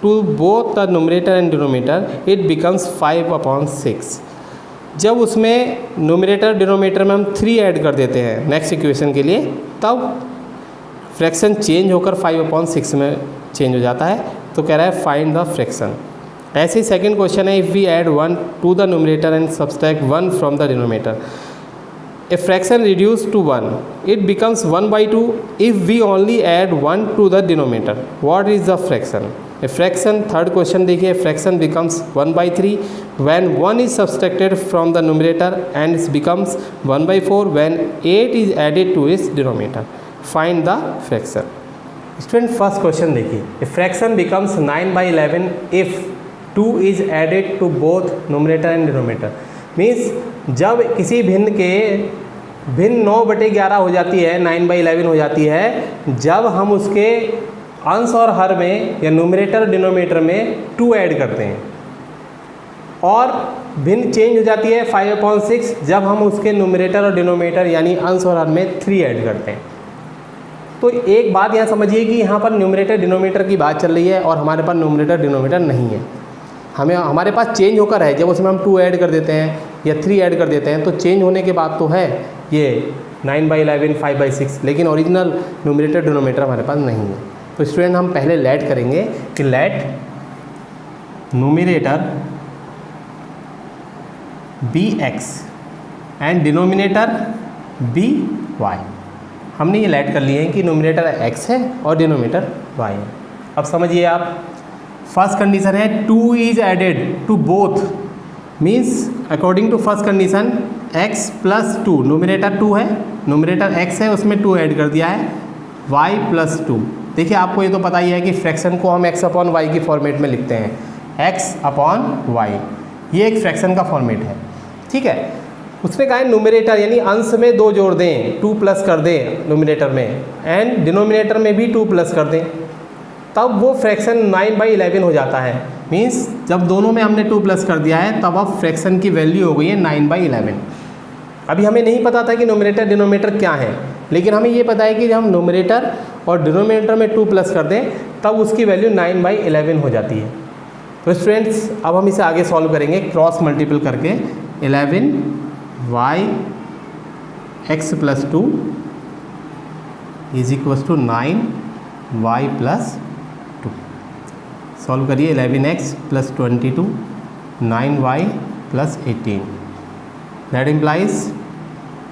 to both the numerator and denominator it becomes 5/6। जब उसमें न्यूमरेटर डिनोमिनेटर में हम 3 ऐड कर देते हैं नेक्स्ट इक्वेशन के लिए, तब फ्रैक्शन चेंज होकर 5/6 में चेंज हो जाता है। तो कह रहा है फाइंड द फ्रैक्शन। ऐसे ही सेकंड क्वेश्चन है, if we add 1 to the numerator and subtract 1 from the denominator, a fraction reduce to 1 it becomes 1/2 if we only add 1 to the denominator, what is the fraction. A fraction, third question देखिए, fraction becomes 1/3 when 1 is subtracted from the numerator and it becomes 1/4 when 8 is added to its denominator. Find the fraction. Student first question देखिए, ए fraction becomes 9/11 if 2 is added to both numerator and denominator. Means जब किसी भिन्न के भिन्न 9/11 हो जाती है, 9/11 हो जाती है, जब हम उसके अंश और हर में या न्यूमरेटर डिनोमिनेटर में 2 ऐड करते हैं, और भिन्न चेंज हो जाती है 5/6 जब हम उसके न्यूमरेटर और डिनोमिनेटर यानी अंश और हर में 3 ऐड करते हैं। तो एक बात यहाँ समझिए कि यहाँ पर न्यूमरेटर डिनोमिनेटर की बात चल रही है और हमारे पास न्यूमरेटर डिनोमिनेटर नहीं है। हमारे पास चेंज होकर है, जब उसमें हम 2 ऐड कर देते हैं या 3 ऐड कर देते हैं तो चेंज होने के बाद तो है ये 9/11 5/6, लेकिन ओरिजिनल न्यूमरेटर डिनोमिनेटर हमारे पास नहीं है। तो स्टूडेंट हम पहले लेट करेंगे कि let numerator be x and denominator be y। हमने ये लेट कर लिए हैं कि न्यूमरेटर x है और डिनोमिनेटर y है। अब समझिए आप, फर्स्ट कंडीशन है 2 is added to both, means according to first condition x + 2, numerator 2 है, न्यूमरेटर x है, उसमें 2 ऐड कर दिया है, y + 2। देखिए आपको ये तो पता ही है कि फ्रैक्शन को हम x/y की फॉर्मेट में लिखते हैं, x/y, ये एक फ्रैक्शन का फॉर्मेट है, ठीक है। उसने कहा है न्यूमरेटर यानी अंश में 2 जोड़ दें, 2 प्लस कर दें न्यूमरेटर में, एंड डिनोमिनेटर में भी 2 प्लस कर दें, तब वो फ्रैक्शन 9/11 हो जाता है। मीन्स जब दोनों में हमने 2 प्लस कर दिया है तब अब फ्रैक्शन की वैल्यू हो गई है 9/11। अभी हमें नहीं पता था कि न्यूमरेटर डिनोमिनेटर क्या है, लेकिन हमें ये पता है कि जब हम न्यूमरेटर और डिनोमिनेटर में 2 प्लस कर दें तब उसकी वैल्यू 9/11 हो जाती है। तो स्टूडेंट्स अब हम इसे आगे सॉल्व करेंगे क्रॉस मल्टीपल करके। 11y x + 2 = 9y + 2। सॉल्व करिए, 11x + 22 9y + 18, that implies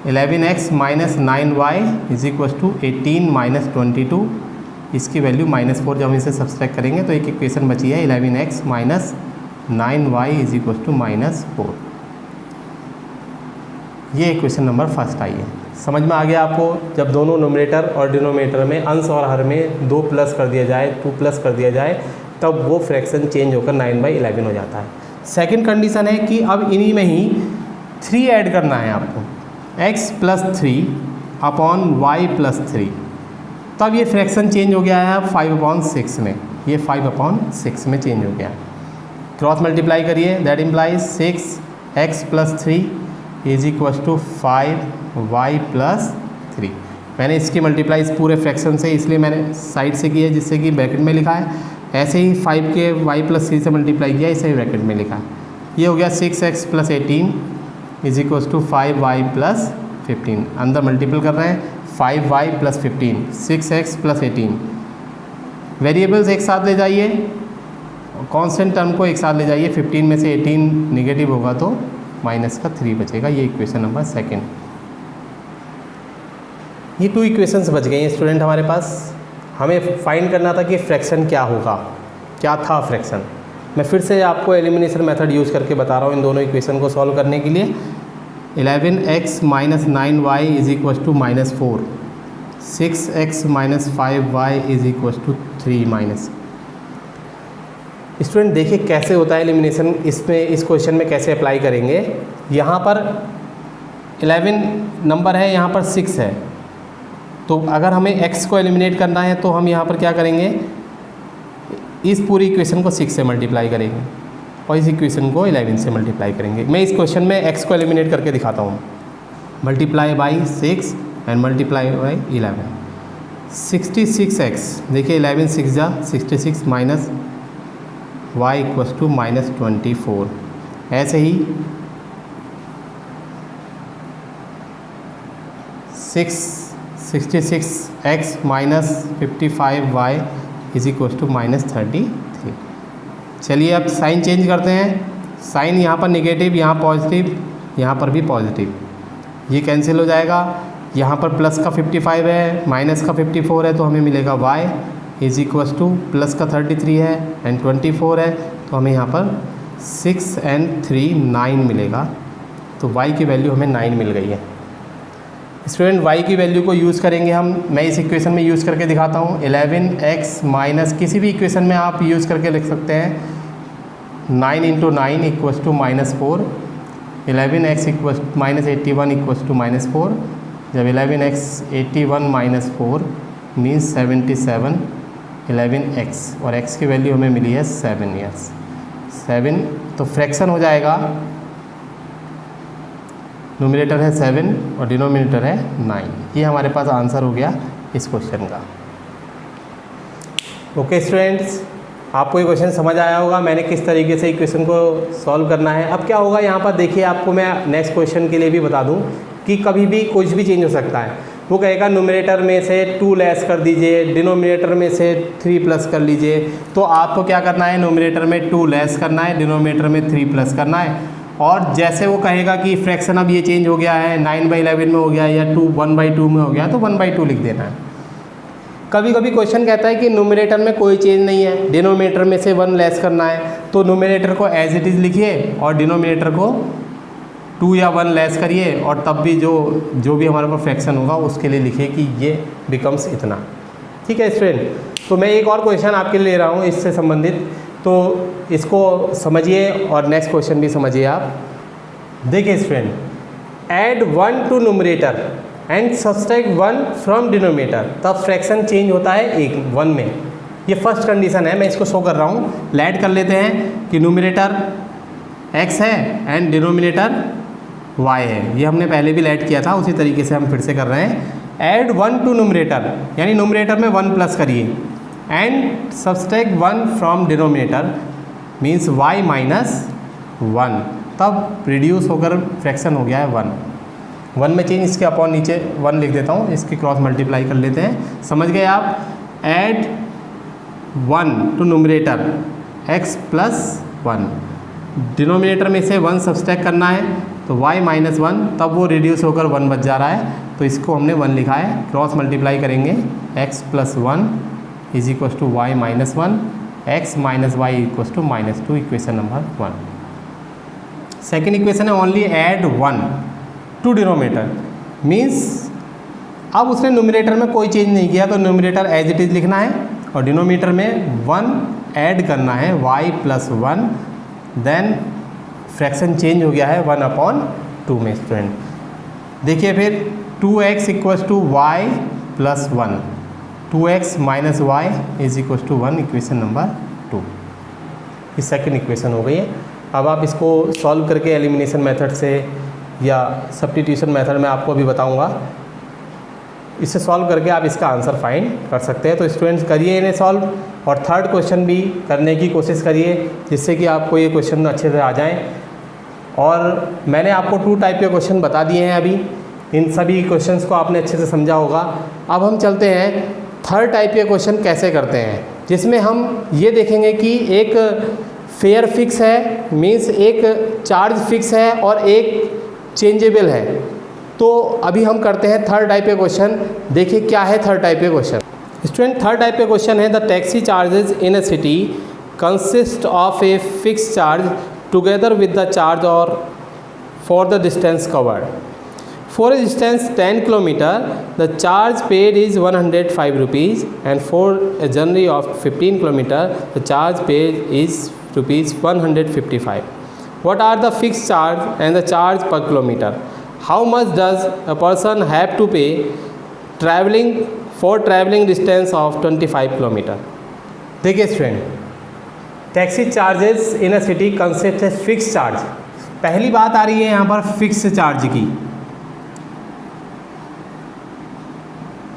11x - 9y = 18 - 22। इसकी वैल्यू -4, जब हम इसे सब्सट्रैक्ट करेंगे तो एक इक्वेशन बची है 11x - 9y = -4। ये इक्वेशन नंबर फर्स्ट आई है। समझ में आ गया आपको, जब दोनों न्यूमरेटर और डिनोमिनेटर में अंश और हर में 2 प्लस कर दिया जाए, 2 प्लस कर दिया जाए, तब वो फ्रैक्शन चेंज होकर 9/11 हो जाता है। सेकंड कंडीशन है कि अब इन्हीं में ही 3 ऐड करना है आपको, x + 3 / y + 3, तब ये फ्रैक्शन चेंज हो गया है 5/6 में, ये 5/6 में चेंज हो गया। क्रॉस मल्टीप्लाई करिए, that implies 6x + 3 is equal to 5y+3। मैंने इसकी मल्टीप्लाई इस पूरे फ्रैक्शन से इसलिए मैंने साइड से की है जिससे कि ब्रैकेट में लिखा है। ऐसे ही 5 के y+3 से मल्टीप्लाई किया, इसे ब्रैकेट में लिखा है। ये हो गया 6x+18 is equal to 5y+15। अंदर मल्टीपल कर रहे हैं 5y+15, 6x+18। वेरिएबल्स एक साथ ले जाइए, कांस्टेंट टर्म को एक साथ ले जाइए। 15 में से 18 नेगेटिव होगा तो -3 बचेगा। ये इक्वेशन नंबर सेकंड। ये 2 इक्वेशंस बच गई हैं स्टूडेंट हमारे पास। हमें फाइंड करना था कि फ्रैक्शन क्या होगा, क्या था फ्रैक्शन। मैं फिर से आपको एलिमिनेशन मेथड यूज़ करके बता रहा हूँ इन दोनों इक्वेशन को सॉल्व करने के लिए। 11x - 9y is equal to -4, 6x - 5y is equal to 3 student देखिए कैसे होता है एलिमिनेशन। इसमें इस क्वेश्चन में कैसे अप्लाई करेंगे। यहाँ पर 11 नंबर है, यहाँ पर 6 है, तो अगर हमें x को एलिमिनेट करना है तो हम यहाँ पर क्या करेंगे, इस पूरी इक्वेशन को 6 से मल्टीप्लाई करेंगे और इस इक्वेशन को 11 से मल्टीप्लाई करेंगे। मैं इस क्वेश्चन में x को एलिमिनेट करके दिखाता हूँ। Multiply by 6 and multiply by 11। 66x, देखिए 11 6 जा 66 माइनस y इक्वल टू -24। ऐसे ही 66x minus 55y is equal to -33। चलिए अब साइन चेंज करते हैं। साइन यहाँ पर नेगेटिव, यहाँ पॉजिटिव, यहाँ पर भी पॉजिटिव, ये कैंसिल हो जाएगा। यहाँ पर प्लस का 55 है, माइनस का 54 है, तो हमें मिलेगा y is equal two plus का 33 है एंड 24 है, तो हमें यहाँ पर 6 and 3 9 मिलेगा। तो y की वैल्यू हमें 9 मिल गई है। स्टूडेंट y की वैल्यू को यूज़ करेंगे हम। मैं इस इक्वेशन में यूज़ करके दिखाता हूँ। 11x माइनस किसी भी इक्वेशन में आप यूज़ करके लिख सकते हैं। 9 × 9 equals to -4। 11x equals -81 equals to -4। जब 11x 81 - 4 मीन्स 77 11x, और x की वैल्यू हमें मिली है 7 ईयर्स। 7 तो फ्रैक्शन हो जाएगा, नोमिनेटर है 7 और डिनोमिनेटर है 9। ये हमारे पास आंसर हो गया इस क्वेश्चन का। ओके स्टूडेंट्स, आपको ये क्वेश्चन समझ आया होगा मैंने किस तरीके से इक्वेशन को सॉल्व करना है। अब क्या होगा यहाँ पर देखिए, आपको मैं नेक्स्ट क्वेश्चन के लिए भी बता दूँ कि कभी भी कुछ भी चेंज हो सकता है। वो कहेगा नोमिनेटर में से 2 लेस कर दीजिए, डिनोमिनेटर में से 3 प्लस कर लीजिए। तो आपको क्या करना है, नोमिनेटर में 2 लेस करना है, डिनोमिनेटर में 3 प्लस करना है। और जैसे वो कहेगा कि फ्रैक्शन अब ये चेंज हो गया है, 9/11 में हो गया या 1/2 में हो गया, तो 1/2 लिख देना है। कभी कभी क्वेश्चन कहता है कि नोमिनेटर में कोई चेंज नहीं है, डिनोमिनेटर में से 1 लेस करना है, तो नोमिनेटर को एज इट इज़ लिखिए और डिनोमिनेटर को 2 या 1 लेस करिए, और तब भी जो भी हमारे पास फ्रैक्शन होगा उसके लिए लिखिए कि ये बिकम्स इतना। ठीक है स्टूडेंट, तो मैं एक और क्वेश्चन आपके लिए ले रहा हूँ इससे संबंधित, तो इसको समझिए और नेक्स्ट क्वेश्चन भी समझिए आप। देखिए student, add 1 to nominator and subtract 1 from denominator, तब फ्रैक्शन चेंज होता है 1 में। ये फर्स्ट कंडीशन है, मैं इसको शो कर रहा हूँ। ऐड कर लेते हैं कि नोमिनेटर x है एंड डिनोमिनेटर y है। ये हमने पहले भी ऐड किया था, उसी तरीके से हम फिर से कर रहे हैं। ऐड 1 टू नोमिनेटर, यानी नोमिनेटर में 1 प्लस करिए, and subtract 1 from denominator means y - 1, तब रिड्यूस होकर फ्रैक्शन हो गया है 1 में चेंज। इसके अपॉन नीचे 1 लिख देता हूँ, इसके क्रॉस मल्टीप्लाई कर लेते हैं। समझ गए आप। Add 1 to nominator x + 1, denominator में से 1 सब्सट्रैक्ट करना है, तो y - 1, तब वो रिड्यूस होकर 1 बच जा रहा है, तो इसको हमने 1 लिखा है। क्रॉस मल्टीप्लाई करेंगे, x + 1 is equal to y - 1, x - y equal to -2, equation number 1। Second equation है only add 1 to denominator, means अब उसने नोमिनेटर में कोई चेंज नहीं किया, तो नोमिनेटर एज इट इज़ लिखना है और डिनोमिनेटर में 1 ऐड करना है, y + 1, देन फ्रैक्शन चेंज हो गया है 1/2 में। स्टूडेंट देखिए फिर 2x equal to y + 1, 2x - y is equal to 1, equation number 2। ये सेकंड इक्वेशन हो गई है। अब आप इसको सॉल्व करके एलिमिनेशन मेथड से या सब्स्टिट्यूशन मेथड मैं आपको अभी बताऊंगा। इसे सॉल्व करके आप इसका आंसर फाइंड कर सकते हैं। तो स्टूडेंट्स करिए इन्हें सॉल्व, और थर्ड क्वेश्चन भी करने की कोशिश करिए जिससे कि आपको ये क्वेश्चन अच्छे से आ जाएं। और मैंने आपको 2 टाइप के क्वेश्चन बता दिए हैं अभी, इन सभी क्वेश्चंस को आपने अच्छे से समझा होगा। अब हम चलते हैं थर्ड टाइप के क्वेश्चन कैसे करते हैं, जिसमें हम ये देखेंगे कि एक फेयर फिक्स है, मीन्स एक चार्ज फिक्स है और एक चेंजेबल है। तो अभी हम करते हैं थर्ड टाइप के क्वेश्चन। देखिए क्या है थर्ड टाइप के क्वेश्चन। स्टूडेंट थर्ड टाइप के क्वेश्चन है, the taxi charges in a city consist of a fix charge together with the charge और for the distance covered. For a distance 10 km, the charge paid is 105 rupees, and for a journey of 15 km, the charge paid is rupees 155. What are the fixed charge and the charge per kilometer? How much does a person have to pay for traveling distance of 25 km? देखिए student, taxi charges in a city consist है fix charge. पहली बात आ रही है यहाँ पर fix charge की।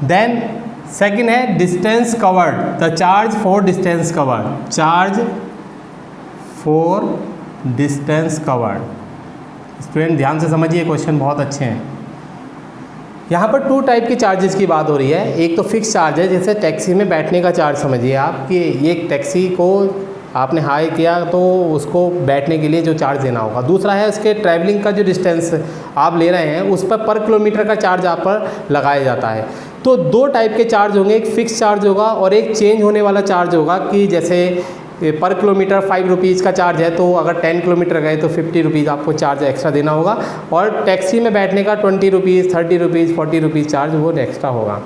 Then second है distance covered, the charge for distance covered, charge for distance covered. Student ध्यान से समझिए, क्वेश्चन बहुत अच्छे हैं। यहाँ पर 2 टाइप के चार्जेस की बात हो रही है। एक तो फिक्स चार्ज है, जैसे टैक्सी में बैठने का चार्ज समझिए आप कि एक टैक्सी को आपने हाई किया तो उसको बैठने के लिए जो चार्ज देना होगा। दूसरा है उसके ट्रैवलिंग का जो डिस्टेंस आप ले रहे हैं उस पर किलोमीटर का चार्ज आप पर लगाया जाता है। तो 2 टाइप के चार्ज होंगे, एक फ़िक्स चार्ज होगा और एक चेंज होने वाला चार्ज होगा कि जैसे पर किलोमीटर 5 रुपीज़ का चार्ज है तो अगर 10 किलोमीटर गए तो 50 रुपीज़ आपको चार्ज एक्स्ट्रा देना होगा, और टैक्सी में बैठने का 20 रुपीज़ 30 रुपीज़ 40 रुपीज़ चार्ज वो एक्स्ट्रा होगा।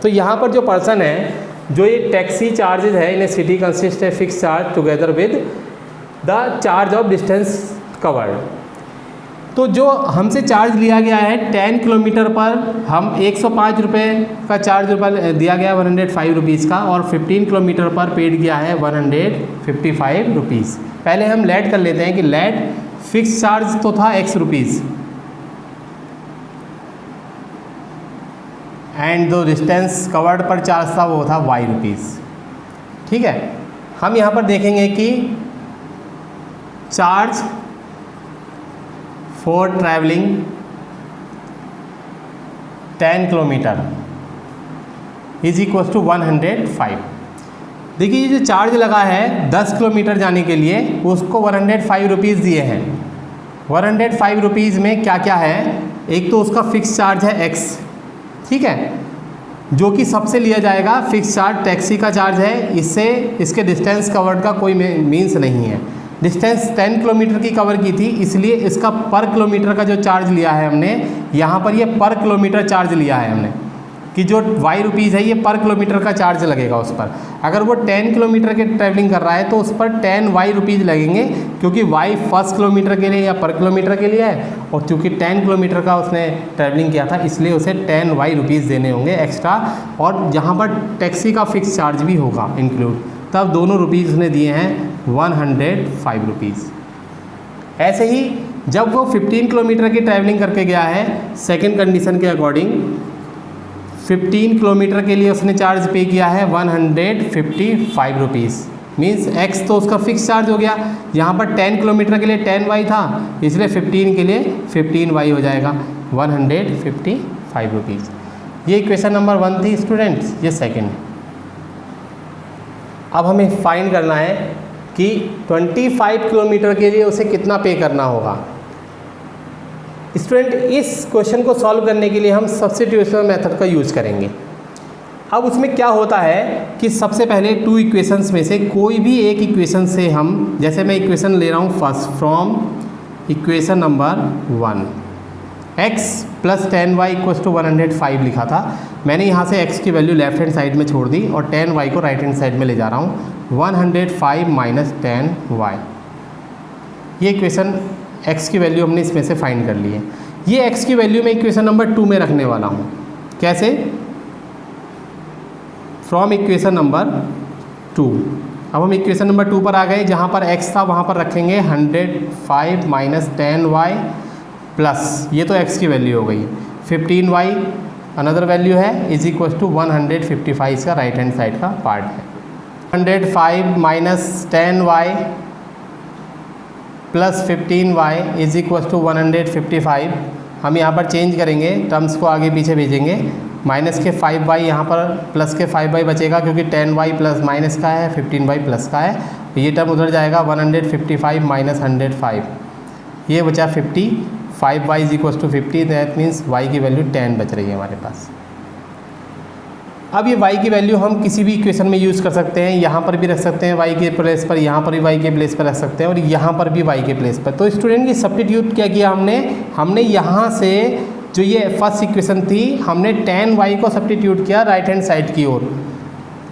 तो यहाँ पर जो पर्सन है, जो ये टैक्सी चार्जेज है इन ए सिटी कंसिस्ट है fix charge together with the charge of distance covered. तो जो हमसे चार्ज लिया गया है 10 किलोमीटर पर हम 105 रुपये का चार्ज दिया गया 105 रुपीज़ का, और 15 किलोमीटर पर पेड किया है 155 रुपीज़। पहले हम लेट कर लेते हैं कि लेट फिक्स चार्ज तो था X रुपीज़ एंड जो डिस्टेंस कवर्ड पर चार्ज था वो था Y रुपीज़। ठीक है, हम यहाँ पर देखेंगे कि charge for travelling 10 kilometre is equal to 105। देखिए ये जो चार्ज लगा है 10 किलोमीटर जाने के लिए उसको 105 रुपीज़ दिए हैं। 105 रुपीज़ में क्या क्या है, एक तो उसका फिक्स चार्ज है X, ठीक है, जो कि सबसे लिया जाएगा। फिक्स चार्ज टैक्सी का चार्ज है, इससे इसके डिस्टेंस कवर्ड का कोई मीन्स नहीं है। डिस्टेंस 10 किलोमीटर की कवर की थी, इसलिए इसका पर किलोमीटर का जो चार्ज लिया है हमने, यहाँ पर ये पर किलोमीटर चार्ज लिया है हमने कि जो Y रुपीज़ है ये पर किलोमीटर का चार्ज लगेगा उस पर। अगर वो 10 किलोमीटर के ट्रैवलिंग कर रहा है तो उस पर 10 Y रुपीज़ लगेंगे, क्योंकि Y फर्स्ट किलोमीटर के लिए या पर किलोमीटर के लिए है, और क्योंकि 10 किलोमीटर का उसने ट्रैवलिंग किया था इसलिए उसे 10 Y रुपीज़ देने होंगे एक्स्ट्रा। और यहाँ पर टैक्सी का फिक्स चार्ज भी होगा इंक्लूड, तब दोनों रुपीज़ उसने दिए हैं 105 रुपीज़। ऐसे ही जब वो 15 किलोमीटर की ट्रैवलिंग करके गया है, सेकंड कंडीशन के अकॉर्डिंग 15 किलोमीटर के लिए उसने चार्ज पे किया है 155 रुपीज़। मीन्स X तो उसका फिक्स चार्ज हो गया, यहाँ पर 10 किलोमीटर के लिए 10 Y था, इसलिए 15 के लिए 15 Y हो जाएगा 155 रुपीज़। ये इक्वेशन नंबर 1 थी स्टूडेंट्स, ये सेकेंड है। अब हमें फाइंड करना है कि 25 किलोमीटर के लिए उसे कितना पे करना होगा। स्टूडेंट इस क्वेश्चन को सॉल्व करने के लिए हम सब्स्टिट्यूशन मेथड का यूज़ करेंगे। अब उसमें क्या होता है कि सबसे पहले 2 इक्वेशंस में से कोई भी एक इक्वेशन से हम, जैसे मैं इक्वेशन ले रहा हूँ first from equation number 1, x plus 10y equals to 105 लिखा था। मैंने यहाँ से x की वैल्यू लेफ्ट हैंड साइड में छोड़ दी और 10y को राइट हैंड साइड में ले जा रहा हूँ। 105 माइनस 10y, ये इक्वेशन x की वैल्यू हमने इसमें से फाइंड कर ली है। ये x की वैल्यू मैं इक्वेशन नंबर 2 में रखने वाला हूँ। कैसे? From equation number 2। अब हम इक्वेशन नंबर 2 पर आ गए, जहाँ पर x था वहाँ पर रखेंगे 105 माइनस 10y प्लस ये तो x की वैल्यू हो गई, 15y अनदर वैल्यू है इज इक्वल टू 155, इसका राइट हैंड साइड का पार्ट है। 105 minus 10y plus 15y is equal to 155। हम यहाँ पर चेंज करेंगे, टर्म्स को आगे पीछे भेजेंगे। माइनस के 5y यहाँ पर प्लस के 5y बचेगा, क्योंकि 10y प्लस माइनस का है, 15y प्लस का है, तो ये टर्म उधर जाएगा। 155 माइनस 105, ये बचा 50। 5y is equal to 50, that means y की वैल्यू 10 बच रही है हमारे पास। अब ये y की वैल्यू हम किसी भी इक्वेशन में यूज़ कर सकते हैं, यहाँ पर भी रख सकते हैं y के प्लेस पर, यहाँ पर भी y के प्लेस पर रख सकते हैं, और यहाँ पर भी y के प्लेस पर। तो स्टूडेंट की सब्स्टिट्यूट क्या किया हमने यहाँ से जो ये फर्स्ट इक्वेशन थी, हमने tan y को सब्स्टिट्यूट किया राइट हैंड साइड की ओर।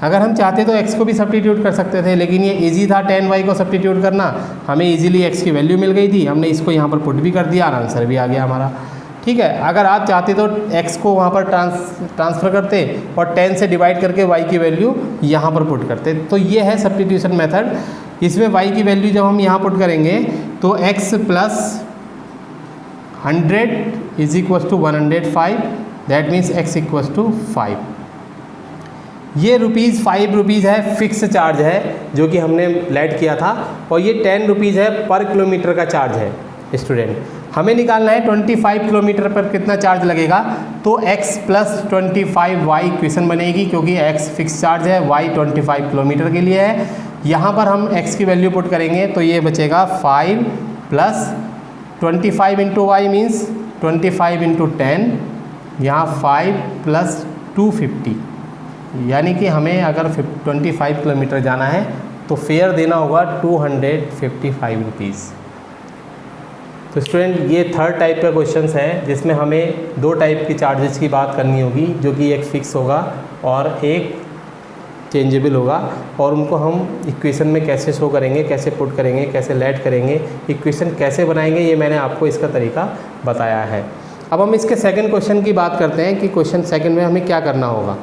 अगर हम चाहते तो x को भी सब्स्टिट्यूट कर सकते थे, लेकिन ये इजी था tan y को सब्स्टिट्यूट करना, हमें इजीली x की वैल्यू मिल गई थी, हमने इसको यहाँ पर पुट भी कर दिया और आंसर भी आ गया हमारा। ठीक है, अगर आप चाहते तो x को वहाँ पर ट्रांसफ़र करते और 10 से डिवाइड करके y की वैल्यू यहाँ पर पुट करते। तो ये है सब्स्टिट्यूशन मेथड। इसमें y की वैल्यू जब हम यहाँ पुट करेंगे तो x plus 100 is equal to 105, that means x equal to 5। ये ₹5 है, फिक्स चार्ज है जो कि हमने लेट किया था, और ये 10 रुपीज़ है पर किलोमीटर का चार्ज है। स्टूडेंट हमें निकालना है 25 किलोमीटर पर कितना चार्ज लगेगा, तो x प्लस 25y इक्वेशन बनेगी, क्योंकि x फिक्स चार्ज है, y 25 किलोमीटर के लिए है। यहाँ पर हम x की वैल्यू पुट करेंगे तो ये बचेगा 5 plus 25 into y means 25 into 10, यहाँ 5 प्लस 250, यानी कि हमें अगर 25 किलोमीटर जाना है तो फेयर देना होगा 255 रुपीज़। तो स्टूडेंट ये थर्ड टाइप का क्वेश्चंस है, जिसमें हमें दो टाइप की चार्जेस की बात करनी होगी, जो कि एक फ़िक्स होगा और एक चेंजेबल होगा, और उनको हम इक्वेशन में कैसे शो करेंगे, कैसे पुट करेंगे, कैसे लेट करेंगे, इक्वेशन कैसे बनाएंगे, ये मैंने आपको इसका तरीका बताया है। अब हम इसके सेकंड क्वेश्चन की बात करते हैं कि क्वेश्चन सेकंड में हमें क्या करना होगा।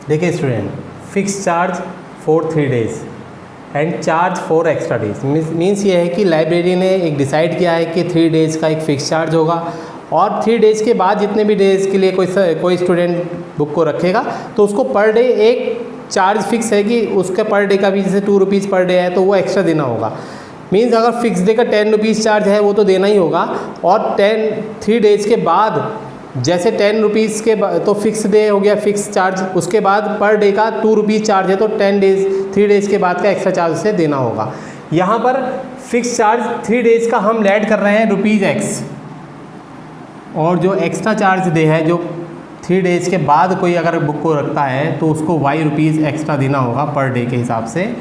देखिए student, fix charge for 3 days and charge for extra days. Means ये है कि लाइब्रेरी ने एक डिसाइड किया है कि 3 डेज़ का एक फ़िक्स चार्ज होगा, और 3 डेज़ के बाद जितने भी डेज़ के लिए कोई स्टूडेंट बुक को रखेगा तो उसको पर डे एक चार्ज फिक्स है कि उसका पर डे का भी, जैसे 2 रुपीज़ पर डे है तो वो एक्स्ट्रा देना होगा। मीन्स अगर फिक्स डे का 10 रुपीज़ चार्ज है वो तो देना ही होगा, और 3 डेज़ के बाद जैसे 10 रुपीज़ के तो फिक्स डे हो गया फिक्स चार्ज, उसके बाद पर डे का 2 रुपीज़ चार्ज है तो 3 डेज़ के बाद का एक्स्ट्रा चार्ज से देना होगा। यहाँ पर फिक्स चार्ज 3 डेज़ का हम ऐड कर रहे हैं ₹x, और जो एक्स्ट्रा चार्ज डे है, जो 3 डेज़ के बाद कोई अगर बुक को रखता है तो उसको y रुपीज़ एक्स्ट्रा देना होगा पर डे के हिसाब से।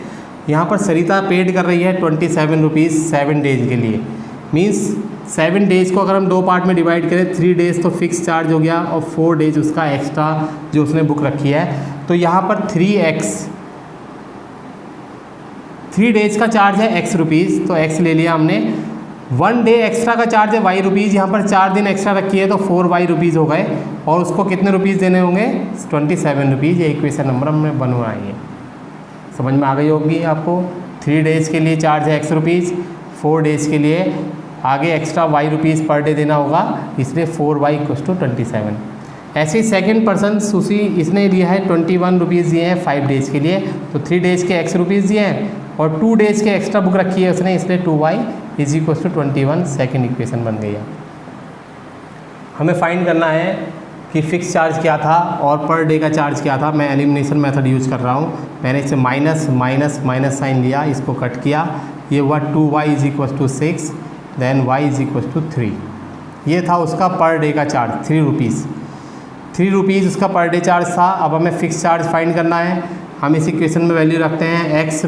यहाँ पर सरिता पेड कर रही है 27 रुपीज़ 7 डेज़ के लिए। मीन्स 7 डेज़ को अगर हम 2 पार्ट में डिवाइड करें, 3 डेज़ तो फिक्स चार्ज हो गया और 4 डेज़ उसका एक्स्ट्रा जो उसने बुक रखी है, तो यहाँ पर 3 डेज़ का चार्ज है x रुपीज़, तो x ले लिया हमने। 1 डे एक्स्ट्रा का चार्ज है y रुपीज़, यहाँ पर 4 दिन एक्स्ट्रा रखी है तो 4y रुपीज़ हो गए, और उसको कितने रुपीज़ देने होंगे, 27 रुपीज़। ये इक्वेशन नंबर हमने बनवाई है, समझ में आ गई होगी आपको। 3 डेज़ के लिए चार्ज है x रुपीज़, 4 डेज़ के लिए आगे extra y rupees per day देना होगा, इसलिए 4y = 27। ऐसे ही सेकेंड पर्सन सुशी, इसने लिया है 21 रुपीज़ दिए हैं 5 डेज़ के लिए, तो 3 डेज़ के x रुपीज़ दिए हैं और 2 डेज़ के एक्स्ट्रा बुक रखी है उसने, इसलिए 2y = 21। सेकेंड इक्वेशन बन गई है। हमें फाइंड करना है कि फ़िक्स चार्ज क्या था और पर डे का चार्ज क्या था। मैं एलिमिनेशन मेथड यूज़ कर रहा हूँ। मैंने इसे माइनस माइनस माइनस साइन लिया, इसको कट किया, ये हुआ 2y = 6, देन y = 3। ये था उसका पर डे का चार्ज 3 रुपीज़। 3 रुपीज़ उसका पर डे चार्ज था। अब हमें फ़िक्स चार्ज फाइंड करना है। हम इस इक्वेशन में वैल्यू रखते हैं x +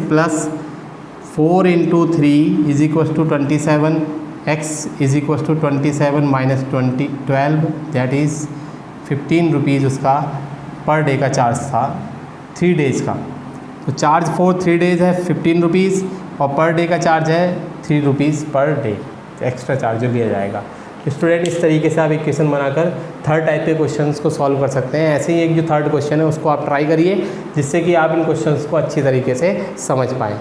4 × 3 = 27, x = 27 - 12, that is 15 rupees उसका पर डे का चार्ज था 3 डेज़ का। तो चार्ज फॉर 3 डेज़ है 15 रुपीज़, और पर डे का चार्ज है 3 rupees per day, extra charge जो लिया जाएगा। स्टूडेंट इस तरीके से आप इक्वेशन बनाकर थर्ड टाइप के क्वेश्चंस को सॉल्व कर सकते हैं। ऐसे ही एक जो थर्ड क्वेश्चन है उसको आप ट्राई करिए, जिससे कि आप इन क्वेश्चंस को अच्छी तरीके से समझ पाएँ।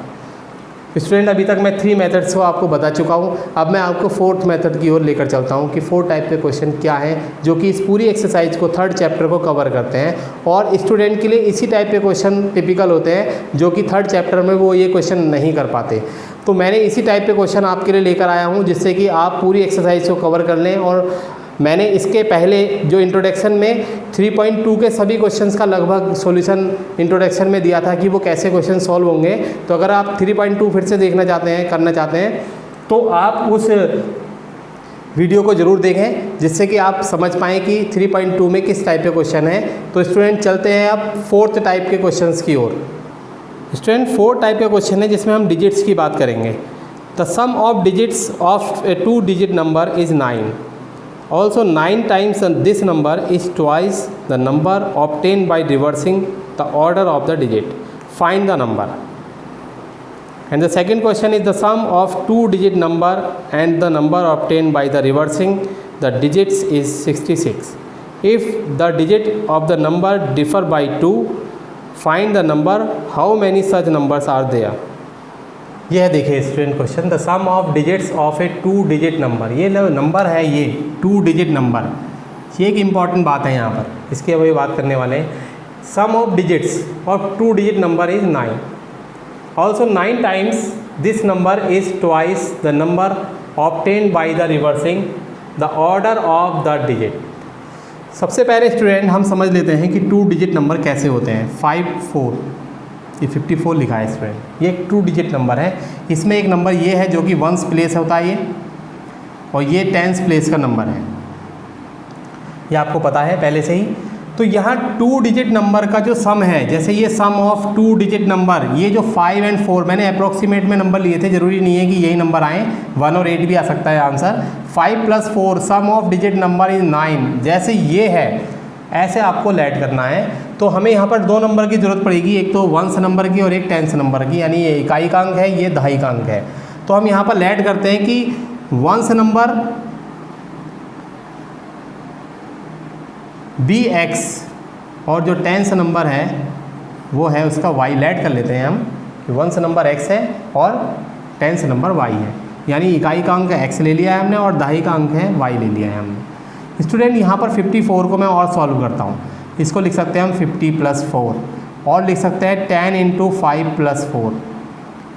स्टूडेंट अभी तक मैं 3 मेथड्स को आपको बता चुका हूँ। अब मैं आपको 4th मेथड की ओर लेकर चलता हूँ कि 4 टाइप के क्वेश्चन क्या हैं जो कि इस पूरी एक्सरसाइज को 3rd चैप्टर को कवर करते हैं, और स्टूडेंट के लिए इसी टाइप के क्वेश्चन टिपिकल होते हैं जो कि 3rd चैप्टर में वो ये क्वेश्चन नहीं कर पाते। तो मैंने इसी टाइप के क्वेश्चन आपके लिए लेकर आया हूँ जिससे कि आप पूरी एक्सरसाइज को कवर कर लें। और मैंने इसके पहले जो इंट्रोडक्शन में 3.2 के सभी क्वेश्चंस का लगभग सॉल्यूशन इंट्रोडक्शन में दिया था कि वो कैसे क्वेश्चन सॉल्व होंगे। तो अगर आप 3.2 फिर से देखना चाहते हैं, करना चाहते हैं, तो आप उस वीडियो को ज़रूर देखें जिससे कि आप समझ पाएँ कि 3.2 में किस टाइप के क्वेश्चन है। तो स्टूडेंट चलते हैं अब 4th टाइप के क्वेश्चन की ओर। स्टूडेंट 4 टाइप के क्वेश्चन है जिसमें हम डिजिट्स की बात करेंगे। The sum of digits of a 2 digit number is 9. Also 9 times this number is twice the number obtained by reversing the order of the digit. Find the number. And the second question is the sum of 2 digit number and the number obtained by the reversing the digits is 66. If the digit of the number differ by 2, find the number. How many such numbers are there? यह देखिए student question, the sum of digits of a 2 digit number. ये number है, ये 2 digit number. ये एक important बात है यहाँ पर, इसकी अभी बात करने वाले हैं। Sum of digits of 2 digit number is 9. Also 9 times this number is twice the number obtained by the reversing the order of the digit. सबसे पहले स्टूडेंट हम समझ लेते हैं कि 2 डिजिट नंबर कैसे होते हैं। 5, 4, ये 54 लिखा है स्टूडेंट, ये एक 2 डिजिट नंबर है। इसमें एक नंबर ये है जो कि 1s प्लेस होता है ये, और ये 10s प्लेस का नंबर है, ये आपको पता है पहले से ही। तो यहाँ 2 डिजिट नंबर का जो सम है, जैसे ये सम ऑफ 2 डिजिट नंबर, ये जो 5 और 4 मैंने अप्रोक्सीमेट में नंबर लिए थे, ज़रूरी नहीं है कि यही नंबर आए, 1 और 8 भी आ सकता है answer. 5 + 4 sum of digit number is 9। जैसे ये है ऐसे आपको लैड करना है। तो हमें यहाँ पर 2 नंबर की ज़रूरत पड़ेगी, एक तो 1s नंबर की और एक 10s नंबर की, यानी ये इकाई का अंक है, ये दहाई का अंक है। तो हम यहाँ पर लैड करते हैं कि 1s नंबर bx और जो 10s नंबर है वो है उसका y। लैड कर लेते हैं हम कि 1s नंबर x है और 10s नंबर y है, यानी इकाई का अंक x ले लिया है हमने और दहाई का अंक है y ले लिया है हमने। स्टूडेंट यहाँ पर 54 को मैं और सॉल्व करता हूँ। इसको लिख सकते हैं हम 50 + 4, और लिख सकते हैं 10 × 5 + 4।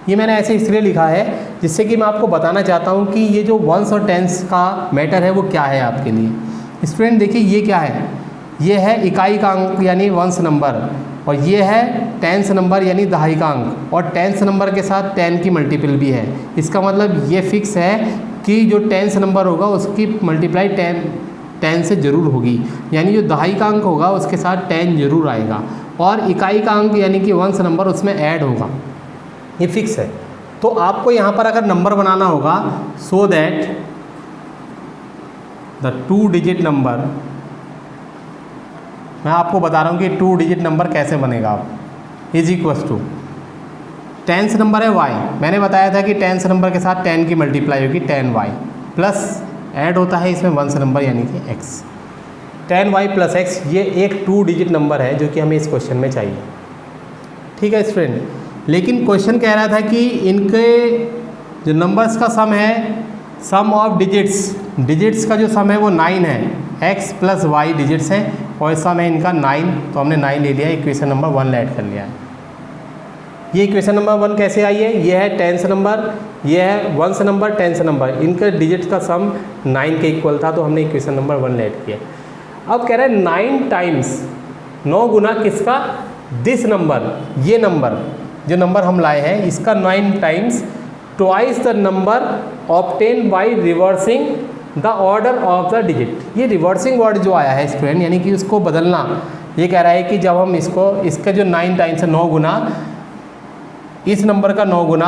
ये मैंने ऐसे इसलिए लिखा है जिससे कि मैं आपको बताना चाहता हूँ कि ये जो 1s और 10s का मैटर है वो क्या है आपके लिए। स्टूडेंट देखिए ये क्या है, ये है इकाई का अंक यानी 1s नंबर, और ये है 10s नंबर यानी दहाई का अंक, और 10s नंबर के साथ 10 की मल्टीपल भी है। इसका मतलब ये फिक्स है कि जो 10s नंबर होगा उसकी मल्टीप्लाई 10 से ज़रूर होगी, यानी जो दहाई का अंक होगा उसके साथ 10 ज़रूर आएगा, और इकाई का अंक यानी कि 1s नंबर उसमें ऐड होगा, ये फिक्स है। तो आपको यहाँ पर अगर नंबर बनाना होगा, so that the 2 digit number, मैं आपको बता रहा हूँ कि 2 डिजिट नंबर कैसे बनेगा। आप is equals to 10s number है y, मैंने बताया था कि 10s नंबर के साथ 10 की मल्टीप्लाई होगी 10y, प्लस ऐड होता है इसमें 1s नंबर यानी कि x। 10y + x ये एक 2 डिजिट नंबर है जो कि हमें इस क्वेश्चन में चाहिए। ठीक है स्टूडेंट, लेकिन क्वेश्चन कह रहा था कि इनके जो नंबर्स का सम है, सम ऑफ डिजिट्स का जो सम है वो 9 है। x + y डिजिट्स हैं और सम है इनका 9, तो हमने 9 ले लिया, इक्वेशन नंबर 1 ऐड कर लिया है। ये इक्वेशन नंबर 1 कैसे आई है, ये है 10s नंबर, ये है 1s नंबर, 10s नंबर, इनका डिजिट का सम 9 के इक्वल था, तो हमने इक्वेशन नंबर 1 ऐड किया। अब कह रहा है 9 टाइम्स, 9 गुना किसका, दिस नंबर, ये नंबर जो नंबर हम लाए हैं इसका 9 times twice the number obtain by reversing the order of the digit. ये रिवर्सिंग वर्ड जो आया है स्टूडेंट, यानी कि उसको बदलना, ये कह रहा है कि जब हम इसका जो 9 टाइम्स है, 9 गुना इस नंबर का 9 गुना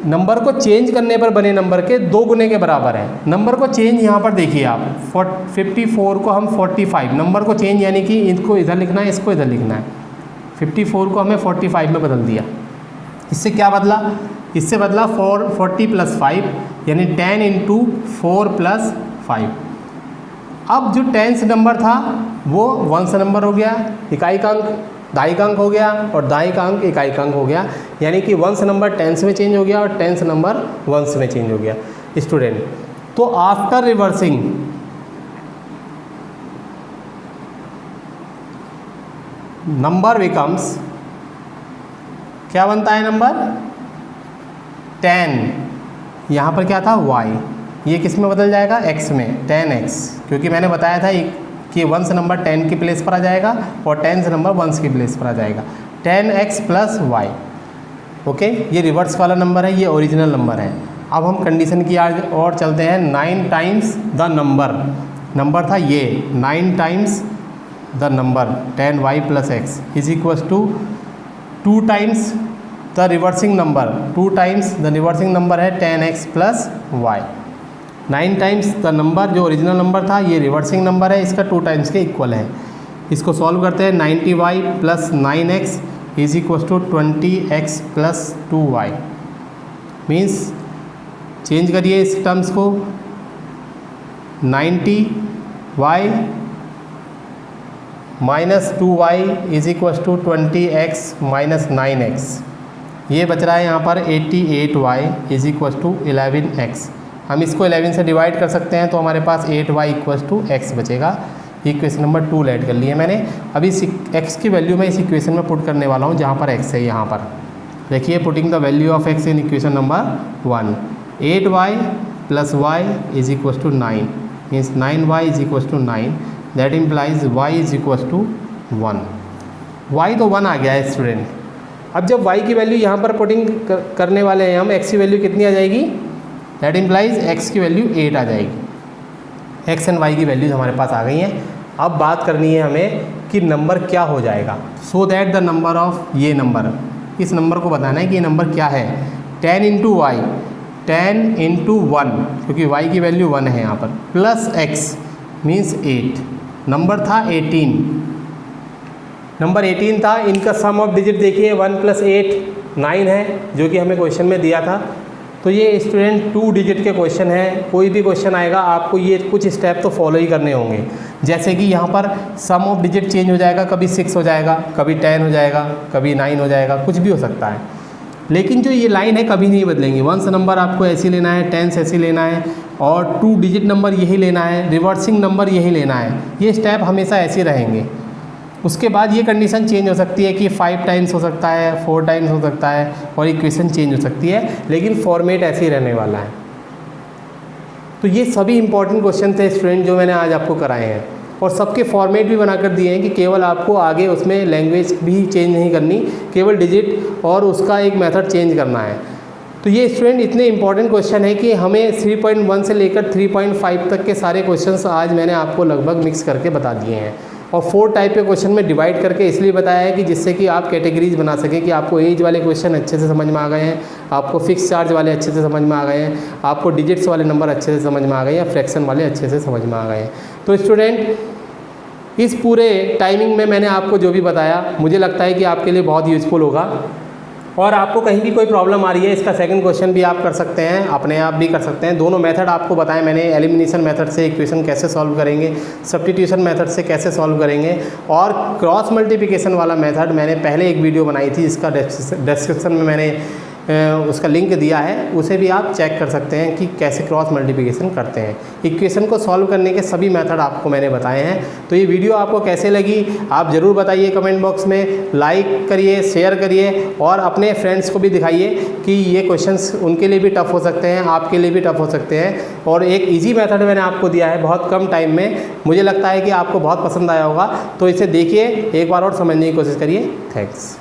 नंबर को चेंज करने पर बने नंबर के 2 गुने के बराबर है। नंबर को चेंज यहाँ पर देखिए आप, 54 को हम 45, नंबर को चेंज यानी कि इसको इधर लिखना है, इसको इधर लिखना है। 54 को हमें 45 में बदल दिया। इससे क्या बदला, इससे बदला 40 + 5 यानी 10 × 4 + 5। अब जो 10s नंबर था वो 1s नंबर हो गया, इकाई का अंक दाई का अंक हो गया और दाई का अंक इकाई का अंक हो गया, यानी कि वंस नंबर टेंस में चेंज हो गया और टेंस नंबर वंस में चेंज हो गया स्टूडेंट। तो आफ्टर रिवर्सिंग नंबर बिकम्स, क्या बनता है नंबर 10, यहाँ पर क्या था y, ये किस में बदल जाएगा x में, 10x, क्योंकि मैंने बताया था कि वंस नंबर 10 की प्लेस पर आ जाएगा और टेंस नंबर वंस की प्लेस पर आ जाएगा, 10x प्लस y। ओके, ये रिवर्स वाला नंबर है, ये ओरिजिनल नंबर है। अब हम कंडीशन की और चलते हैं। 9 टाइम्स द नंबर था ये 9 times the number 10y plus x is equals to 2 times the reversing number, 2 times the reversing number है 10x plus y। 9 times the number जो ओरिजिनल नंबर था, ये रिवर्सिंग नंबर है, इसका 2 टाइम्स के equal है। इसको सॉल्व करते हैं। 90y plus 9x is equals to 20x plus 2y। Means change करिए इस टर्म्स को, 90y minus 2y is equals to 20x minus 9x। ये बच रहा है यहाँ पर 88y is equals to 11x। हम इसको 11 से डिवाइड कर सकते हैं तो हमारे पास 8y इक्वल्स टू x बचेगा। इक्वेशन नंबर 2 ऐड कर लिए मैंने। अभी x की वैल्यू मैं इस इक्वेशन में पुट करने वाला हूँ जहाँ पर x है। यहाँ पर देखिए, putting the value of x in equation number 1, 8y plus y is equals to 9, means 9y is equals to 9, that implies y is equals to 1। y तो 1 आ गया है स्टूडेंट। अब जब y की वैल्यू यहाँ पर पुटिंग करने वाले हैं हम, x की वैल्यू कितनी आ जाएगी, दैट इम्प्लाइज x की वैल्यू 8 आ जाएगी। x एंड y की वैल्यूज हमारे पास आ गई हैं। अब बात करनी है हमें कि नंबर क्या हो जाएगा, so that the number of, ये नंबर, इस नंबर को बताना है कि ये नंबर क्या है। 10 इंटू वाई, 10 इंटू 1, क्योंकि y की वैल्यू 1 है यहाँ पर, प्लस x मीन्स 8। नंबर था 18, नंबर 18 था। इनका सम ऑफ डिजिट देखिए, 1 प्लस 8 9 है, जो कि हमें क्वेश्चन में दिया था। तो ये स्टूडेंट 2 डिजिट के क्वेश्चन है। कोई भी क्वेश्चन आएगा आपको ये कुछ स्टेप तो फॉलो ही करने होंगे। जैसे कि यहाँ पर सम ऑफ डिजिट चेंज हो जाएगा, कभी 6 हो जाएगा, कभी 10 हो जाएगा, कभी 9 हो जाएगा, कुछ भी हो सकता है। लेकिन जो ये लाइन है कभी नहीं बदलेंगी। वंस नंबर आपको ऐसे लेना है, टेंस ऐसे लेना है, और 2 डिजिट नंबर यही लेना है, रिवर्सिंग नंबर यही लेना है। ये स्टेप हमेशा ऐसे रहेंगे। उसके बाद ये कंडीशन चेंज हो सकती है कि 5 टाइम्स हो सकता है, 4 टाइम्स हो सकता है, और इक्वेशन चेंज हो सकती है, लेकिन फॉर्मेट ऐसे ही रहने वाला है। तो ये सभी इंपॉर्टेंट क्वेश्चन थे स्टूडेंट जो मैंने आज आपको कराए हैं, और सबके फॉर्मेट भी बनाकर दिए हैं कि केवल आपको आगे उसमें लैंग्वेज भी चेंज नहीं करनी, केवल डिजिट और उसका एक मेथड चेंज करना है। तो ये स्टूडेंट इतने इंपॉर्टेंट क्वेश्चन है कि हमें 3.1 से लेकर 3.5 तक के सारे क्वेश्चंस आज मैंने आपको लगभग मिक्स करके बता दिए हैं, और 4 टाइप के क्वेश्चन में डिवाइड करके इसलिए बताया है कि जिससे कि आप कैटेगरीज बना सकें, कि आपको एज वाले क्वेश्चन अच्छे से समझ में आ गए हैं, आपको फिक्स चार्ज वाले अच्छे से समझ में आ गए हैं, आपको डिजिट्स वाले नंबर अच्छे से समझ में आ गए, या फ्रैक्शन वाले अच्छे से समझ में आ गए हैं। तो स्टूडेंट इस पूरे टाइमिंग में मैंने आपको जो भी बताया, मुझे लगता है कि आपके लिए बहुत यूज़फुल होगा। और आपको कहीं भी कोई प्रॉब्लम आ रही है, इसका सेकंड क्वेश्चन भी आप कर सकते हैं, अपने आप भी कर सकते हैं। दोनों मेथड आपको बताएं मैंने, एलिमिनेशन मेथड से इक्वेशन कैसे सॉल्व करेंगे, सब्स्टिट्यूशन मेथड से कैसे सॉल्व करेंगे, और क्रॉस मल्टीप्लिकेशन वाला मेथड मैंने पहले एक वीडियो बनाई थी, इसका डिस्क्रिप्शन में मैंने उसका लिंक दिया है, उसे भी आप चेक कर सकते हैं कि कैसे क्रॉस मल्टीप्लिकेशन करते हैं। इक्वेशन को सॉल्व करने के सभी मेथड आपको मैंने बताए हैं। तो ये वीडियो आपको कैसे लगी आप ज़रूर बताइए कमेंट बॉक्स में, लाइक करिए, शेयर करिए, और अपने फ्रेंड्स को भी दिखाइए कि ये क्वेश्चंस उनके लिए भी टफ हो सकते हैं, आपके लिए भी टफ हो सकते हैं। और एक ईजी मेथड मैंने आपको दिया है बहुत कम टाइम में, मुझे लगता है कि आपको बहुत पसंद आया होगा। तो इसे देखिए, एक बार और समझने की कोशिश करिए। थैंक्स।